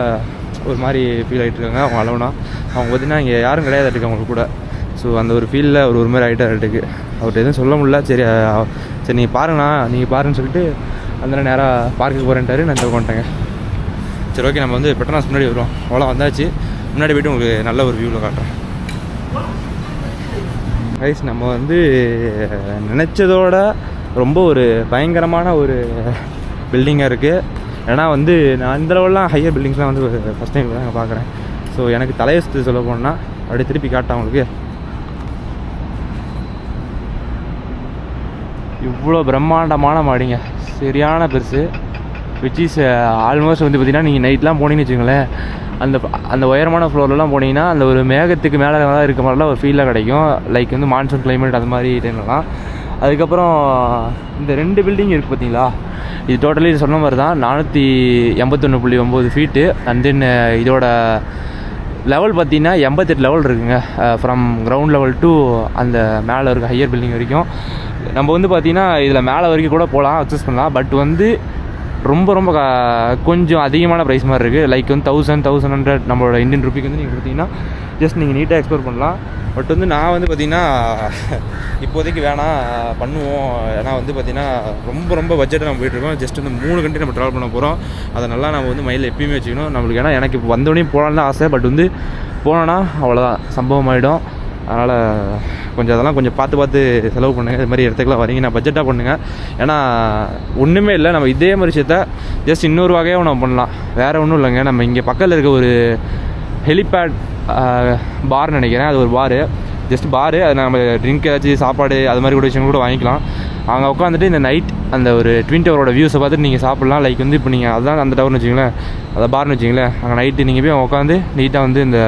Speaker 1: ஒரு மாதிரி ஃபீல் ஆகிட்டுருக்காங்க. அவங்க அளவுனா அவங்க பார்த்திங்கன்னா இங்கே யாரும் கிடையாது இருக்கு அவங்களுக்கு கூட. ஸோ அந்த ஒரு ஃபீலில் அவர் ஒரு மாதிரி ஆகிட்டாருக்கு. அவர்கிட்ட எதுவும் சொல்ல முடியல. சரி நீங்கள் பாருங்கண்ணா, நீங்கள் பாருன்னு சொல்லிட்டு அந்த நேராக பார்க்குக்கு போகிறேன்ட்டாரு. நான் இந்த கொண்டேங்க. சரி ஓகே, நம்ம வந்து பெட்ரோனாஸ் முன்னாடி வருவோம். அவ்வளோ வந்தாச்சு. முன்னாடி போய்ட்டு உங்களுக்கு நல்ல ஒரு வியூவில் காட்டுறேன். ரைஸ் நம்ம வந்து நினச்சதோட ரொம்ப ஒரு பயங்கரமான ஒரு பில்டிங்காக இருக்குது. ஏன்னா வந்து நான் இந்த லெவல்லாம் ஹையர் பில்டிங்ஸ்லாம் வந்து ஃபஸ்ட் டைம் தான் பார்க்குறேன். ஸோ எனக்கு தலையசத்து சொல்ல போனால் அப்படியே திருப்பி காட்டேன் உங்களுக்கு. இவ்வளோ பிரம்மாண்டமான மாடிங்க, சரியான பெருசு. விச் இஸ் ஆல்மோஸ்ட் வந்து பார்த்திங்கன்னா நீங்கள் நைட்லாம் போனீங்கன்னு வச்சுக்கோங்களேன், அந்த உயரமான ஃப்ளோர்லாம் போனீங்கன்னா அந்த ஒரு மேகத்துக்கு மேலே தான் இருக்க மாதிரிலாம் ஒரு ஃபீலாக கிடைக்கும். லைக் வந்து மான்சூன் கிளைமேட் அது மாதிரி டைம்லலாம். அதுக்கப்புறம் இந்த 2 பில்டிங் இருக்குது பார்த்தீங்களா, இது டோட்டலி சொன்ன மாதிரி தான் 481.9 ஃபீட்டு. அண்ட் தென் இதோட லெவல் பார்த்தீங்கன்னா 88 லெவல் இருக்குங்க. ஃப்ரம் கிரவுண்ட் லெவல் டு அந்த மேலே இருக்க ஹையர் பில்டிங் வரைக்கும். நம்ம வந்து பார்த்திங்கன்னா இதில் மேலே வரைக்கும் கூட போகலாம், அக்சஸ் பண்ணலாம். பட் வந்து ரொம்ப கொஞ்சம் அதிகமான ப்ரைஸ் மாதிரி இருக்குது. லைக் வந்து 1100 நம்மளோட இந்தியன் ருப்பிக்கு வந்து நீங்கள் கொடுத்தீங்கன்னா ஜஸ்ட் நீங்கள் நீட்டாக எக்ஸ்ப்ளோர் பண்ணலாம். பட் வந்து நான் வந்து பார்த்திங்கன்னா இப்போதைக்கு வேணாம் பண்ணுவோம். ஏன்னா வந்து பார்த்திங்கன்னா ரொம்ப பட்ஜெட்டாக நம்ம போயிட்டுருக்கோம். ஜஸ்ட் வந்து 3 கண்ட்ரி நம்ம ட்ராவல் பண்ண போகிறோம். அதை நல்லா நம்ம வந்து மைண்டில் எப்பயுமே வச்சுக்கணும் நம்மளுக்கு. ஏன்னா எனக்கு இப்போ வந்தோடனே போகலான்னு தான் ஆசை. பட் வந்து போனோன்னா அவ்வளோதான், சம்பவம் ஆகிடும். அதனால் கொஞ்சம் அதெல்லாம் கொஞ்சம் பார்த்து செலவு பண்ணுங்கள். இது மாதிரி இடத்துக்குலாம் வரீங்கன்னா பட்ஜெட்டாக பண்ணுங்கள். ஏன்னா ஒன்றுமே இல்லை, நம்ம இதே மாதிரி விஷயத்த ஜஸ்ட் இன்னொரு வகையாக நம்ம பண்ணலாம். வேறு ஒன்றும் இல்லைங்க. நம்ம இங்கே பக்கத்தில் இருக்க ஒரு ஹெலிபேட் பார்னு நினைக்கிறேன், அது ஒரு பாரு, ஜஸ்ட் பாரு. அது நம்ம ட்ரிங்க் ஏதாச்சும் சாப்பாடு அது மாதிரி கூட விஷயம் கூட வாங்கிக்கலாம். அங்கே உட்காந்துட்டு இந்த நைட் அந்த ஒரு ட்வின் டவரோட வியூஸை பார்த்துட்டு நீங்கள் சாப்பிட்லாம். லைக் வந்து இப்போ நீங்கள் அதுதான் அந்த டவர்னு வச்சிங்களேன், அதை பார்னு வச்சிங்களேன், அங்கே நைட்டு நீங்கள் போய் உட்காந்து நீட்டாக வந்து இந்த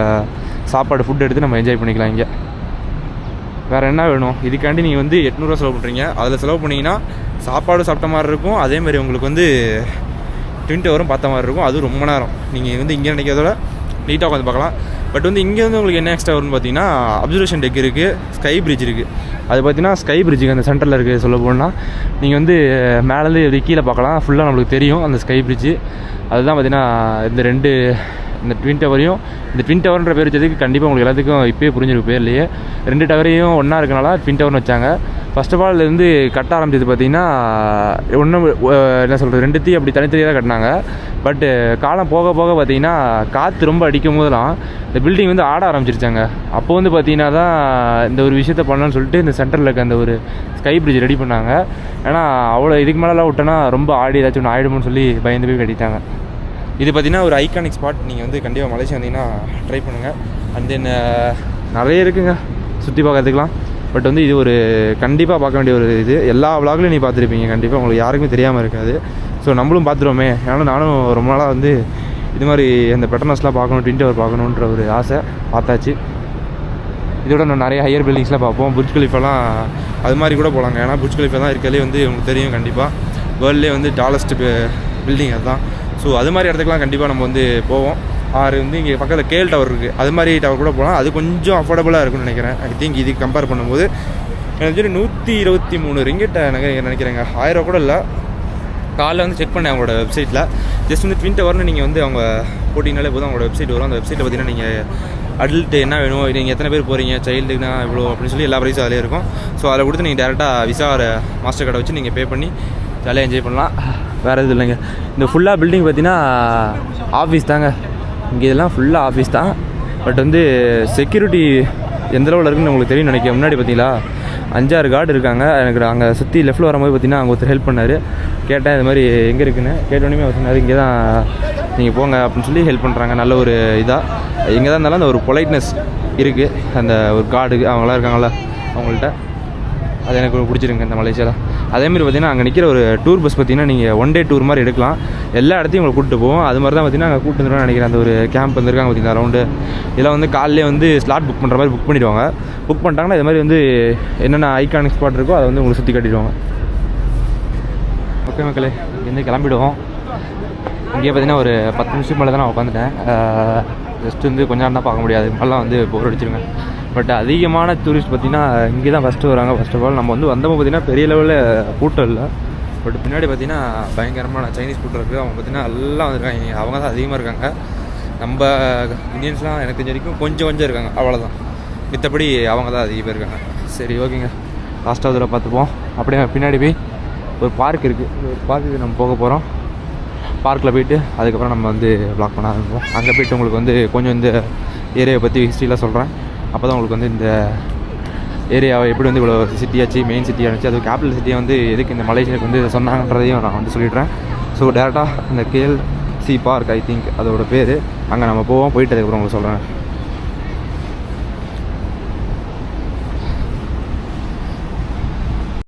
Speaker 1: சாப்பாடு ஃபுட் எடுத்து நம்ம என்ஜாய் பண்ணிக்கலாம். இங்கே வேறு என்ன வேணும்? இதுக்காண்டி நீங்கள் வந்து 800 செலவு பண்ணுறீங்க. அதில் செலவு பண்ணிங்கன்னா சாப்பாடு சாப்பிட்ட மாதிரி இருக்கும். அதேமாதிரி உங்களுக்கு வந்து ட்வின் டவரும் பார்த்த மாதிரி இருக்கும். அது ரொம்ப நேரம் நீங்கள் வந்து இங்கே நினைக்கிறதோட நீட்டாக உட்காந்து பார்க்கலாம். பட் வந்து இங்கே வந்து உங்களுக்கு என்ன எக்ஸ்ட்ரா வரும்னு பார்த்தீங்கன்னா அப்சர்வேஷன் டெக் இருக்குது, ஸ்கை பிரிட்ஜ் இருக்குது. அது பார்த்தீங்கன்னா ஸ்கை பிரிட்ஜுக்கு அந்த சென்டரில் இருக்குது. சொல்ல போனால் நீங்கள் வந்து மேலேருந்து எப்படி கீழே பார்க்கலாம், ஃபுல்லாக நம்மளுக்கு தெரியும் அந்த ஸ்கை பிரிட்ஜு. அதுதான் பார்த்தீங்கன்னா இந்த ட்வின் டவரையும், இந்த ட்வின் டவர்ன்ற பேர் வச்சதுக்கு கண்டிப்பாக உங்களுக்கு எல்லாத்துக்கும் இப்போயே புரிஞ்சிருக்கு பேர்லையே. 2 டவரையும் ஒன்றா இருக்கனால ட்வின் டவர்னு வச்சாங்க. ஃபர்ஸ்ட் ஆஃப் ஆல் இருந்து கட்ட ஆரம்பிச்சது பார்த்தீங்கன்னா ஒன்றும் என்ன சொல்கிறது, 2த்தையும் அப்படி தனித்தனியாக தான் கட்டினாங்க. பட்டு காலம் போக பார்த்தீங்கன்னா காற்று ரொம்ப அடிக்கும் போதெல்லாம் இந்த பில்டிங் வந்து ஆட ஆரம்பிச்சிருச்சாங்க. அப்போ வந்து பார்த்தீங்கன்னா தான் இந்த ஒரு விஷயத்த பண்ணலான்னு சொல்லிட்டு இந்த சென்டரில் இருக்க அந்த ஒரு ஸ்கை பிரிட்ஜ் ரெடி பண்ணாங்க. ஏன்னா அவ்வளோ இதுக்கு மேலெலாம் விட்டோன்னா ரொம்ப ஆடி ஏதாச்சும் ஒன்று ஆகிடுமோன்னு சொல்லி பயந்து போய் கட்டிட்டாங்க. இது பார்த்திங்கன்னா ஒரு ஐகானிக் ஸ்பாட். நீங்கள் வந்து கண்டிப்பாக மலேசியா வந்தீங்கன்னா ட்ரை பண்ணுங்கள். அண்ட் தென் நிறைய இருக்குங்க சுற்றி பார்க்கறதுக்கெலாம். பட் வந்து இது ஒரு கண்டிப்பாக பார்க்க வேண்டிய ஒரு இது. எல்லா விளாக்லையும் நீ பார்த்துருப்பீங்க கண்டிப்பாக, உங்களுக்கு யாருக்குமே தெரியாமல் இருக்காது. ஸோ நம்மளும் பார்த்துருவோமே. ஏன்னா நானும் ரொம்ப நாளாக வந்து இது மாதிரி அந்த பெட்டர்னஸ்லாம் பார்க்கணும், ட்வின் டவர் பார்க்கணுன்ற ஒரு ஆசை. பார்த்தாச்சு. இதோட நான் நிறைய ஹையர் பில்டிங்ஸ்லாம் பார்ப்போம். புர்ஜ் கலிஃபாலாம் அது மாதிரி கூட போகலாங்க. ஏன்னா புர்ஜ் கலிஃபா தான் இருக்கிறதே வந்து உங்களுக்கு தெரியும் கண்டிப்பாக வேர்ல்ட்லேயே வந்து டாலஸ்ட் பில்டிங் அதுதான். ஸோ அது மாதிரி இடத்துக்குலாம் கண்டிப்பாக நம்ம வந்து போவோம். ஆறு வந்து இங்கே பக்கத்தில் கேல் டவர் இருக்குது, அது மாதிரி டவர் கூட போகலாம். அது கொஞ்சம் அஃபோர்டபுளாக இருக்குன்னு நினைக்கிறேன். ஐ திங்க் இதுக்கு கம்பேர் பண்ணும்போது எனக்கு தெரிஞ்சு 123 ரிங்கிட்ட நினைக்கிறேங்க. 1000 கூட இல்லை. காலைல வந்து செக் பண்ணேன் அவங்களோட வெப்சைட்டில். ஜஸ்ட் வந்து ட்வின் டவர்னு நீங்கள் வந்து அவங்க போட்டிங்கனாலே போதும் அவங்களோட வெப்சைட் வரும். அந்த வெப்சைட்டில் பார்த்தீங்கன்னா நீங்கள் அடல்ட் என்ன வேணும், நீங்கள் எத்தனை பேர் போகிறீங்க, சைல்டுனா இவ்வளோ அப்படின்னு சொல்லி எல்லா ப்ரைஸும் அதிலே இருக்கும். ஸோ அதில் கொடுத்து நீங்கள் டேரெக்டாக விசா மாஸ்டர் கார்டை வச்சு நீங்கள் பே பண்ணி ஜாலியாக என்ஜாய் பண்ணலாம். வேறு எதுவும் இல்லைங்க. இந்த ஃபுல்லாக பில்டிங் பார்த்தீங்கன்னா ஆஃபீஸ் தாங்க. இங்கே இதெல்லாம் ஃபுல்லாக ஆஃபீஸ் தான். பட் வந்து செக்யூரிட்டி எந்த லெவலில் இருக்குன்னு உங்களுக்கு தெரியும் நினைக்கிறேன். முன்னாடி பார்த்தீங்களா 5-6 கார்டு இருக்காங்க. எனக்கு அங்கே சுற்றி லெஃப்ட்டில் வரும்போது பார்த்தீங்கன்னா அங்கே ஒருத்தர் ஹெல்ப் பண்ணார். கேட்டேன் இது மாதிரி எங்கே இருக்குன்னு. கேட்டோன்னே அவர் சொன்னார் இங்கே தான் நீங்கள் போங்க அப்படின்னு சொல்லி ஹெல்ப் பண்ணுறாங்க. நல்ல ஒரு இதாக எங்கே தான் இருந்தாலும் அந்த ஒரு பொலைட்னஸ் இருக்குது. அந்த ஒரு கார்டு அவங்களாம் இருக்காங்களா அவங்கள்ட்ட அது எனக்கு பிடிச்சிருங்க இந்த மலேசியாவில். அதேமாதிரி பார்த்திங்கன்னா அங்கே நிற்கிற ஒரு டூர் பஸ் பார்த்திங்கன்னா நீங்கள் 1 டே டூர் மாதிரி எடுக்கலாம். எல்லா இடத்தையும் உங்களை கூப்பிட்டு போவோம். அது மாதிரி தான் பார்த்திங்கன்னா அங்கே கூப்பிட்டு வந்துடுவோம் நினைக்கிறேன். அந்த ஒரு கேம்ப் வந்துருக்காங்க பார்த்திங்கன்னா ரவுண்டு. இதெல்லாம் வந்து காலையிலே வந்து ஸ்லாட் புக் பண்ணுற மாதிரி புக் பண்ணிடுவாங்க. புக் பண்ணிட்டாங்கன்னா இது மாதிரி வந்து என்னென்ன ஐகானிக் ஸ்பாட் இருக்கோ அதை வந்து உங்களுக்கு சுற்றி காட்டிடுவாங்க. ஓகே மக்களே, இங்கேருந்து கிளம்பிடுவோம். இங்கேயே பார்த்திங்கன்னா ஒரு 10 நிமிஷம் மேலே தான் நான் உட்காந்துட்டேன். ஜஸ்ட் வந்து கொஞ்சம் நேரம் தான் பார்க்க முடியாது, இப்போல்லாம் வந்து போர் அடிச்சிருங்க. பட் அதிகமான டூரிஸ்ட் பார்த்திங்கன்னா இங்கே தான் ஃபஸ்ட்டு வராங்க. ஃபர்ஸ்ட் ஆஃப் ஆல் நம்ம வந்து வந்தப்போ பார்த்திங்கன்னா பெரிய லெவலில் கூட்டம் இல்லை. பட் பின்னாடி பார்த்திங்கன்னா பயங்கரமான சைனீஸ் கூட்டம் இருக்குது. அவங்க பார்த்திங்கன்னா எல்லாம் வந்துருக்காங்க. அவங்க தான் அதிகமாக இருக்காங்க. நம்ம இந்தியன்ஸ்லாம் எனக்கு தெரிஞ்ச வரைக்கும் கொஞ்சம் இருக்காங்க, அவ்வளோதான். மித்தபடி அவங்க தான் அதிக பேர் இருக்காங்க. சரி ஓகேங்க, லாஸ்ட்டாக இதில் பார்த்துப்போம். அப்படியே பின்னாடி போய் ஒரு பார்க் இருக்குது. ஒரு பார்க்குக்கு நம்ம போக போகிறோம். பார்க்கில் போயிட்டு அதுக்கப்புறம் நம்ம வந்து வ்ளாக் பண்ண ஆரம்பிப்போம். அங்கே போய்ட்டு உங்களுக்கு வந்து கொஞ்சம் இந்த ஏரியாவை பற்றி ஹிஸ்ட்ரிலாம் சொல்கிறேன். அப்போ தான் உங்களுக்கு வந்து இந்த ஏரியாவை எப்படி வந்து இவ்வளோ சிட்டியாச்சு, மெயின் சிட்டியாச்சு, அது கேபிட்டல் சிட்டியை வந்து எதுக்கு இந்த மலேசியாவுக்கு வந்து சொன்னாங்கன்றதையும் நான் வந்து சொல்லிடுறேன். ஸோ டேரெக்டாக இந்த KLC பார்க் ஐ திங்க் அதோட பேர், அங்கே நம்ம போவோம். போயிட்டு அதுக்கப்புறம் உங்களுக்கு சொல்கிறேன்.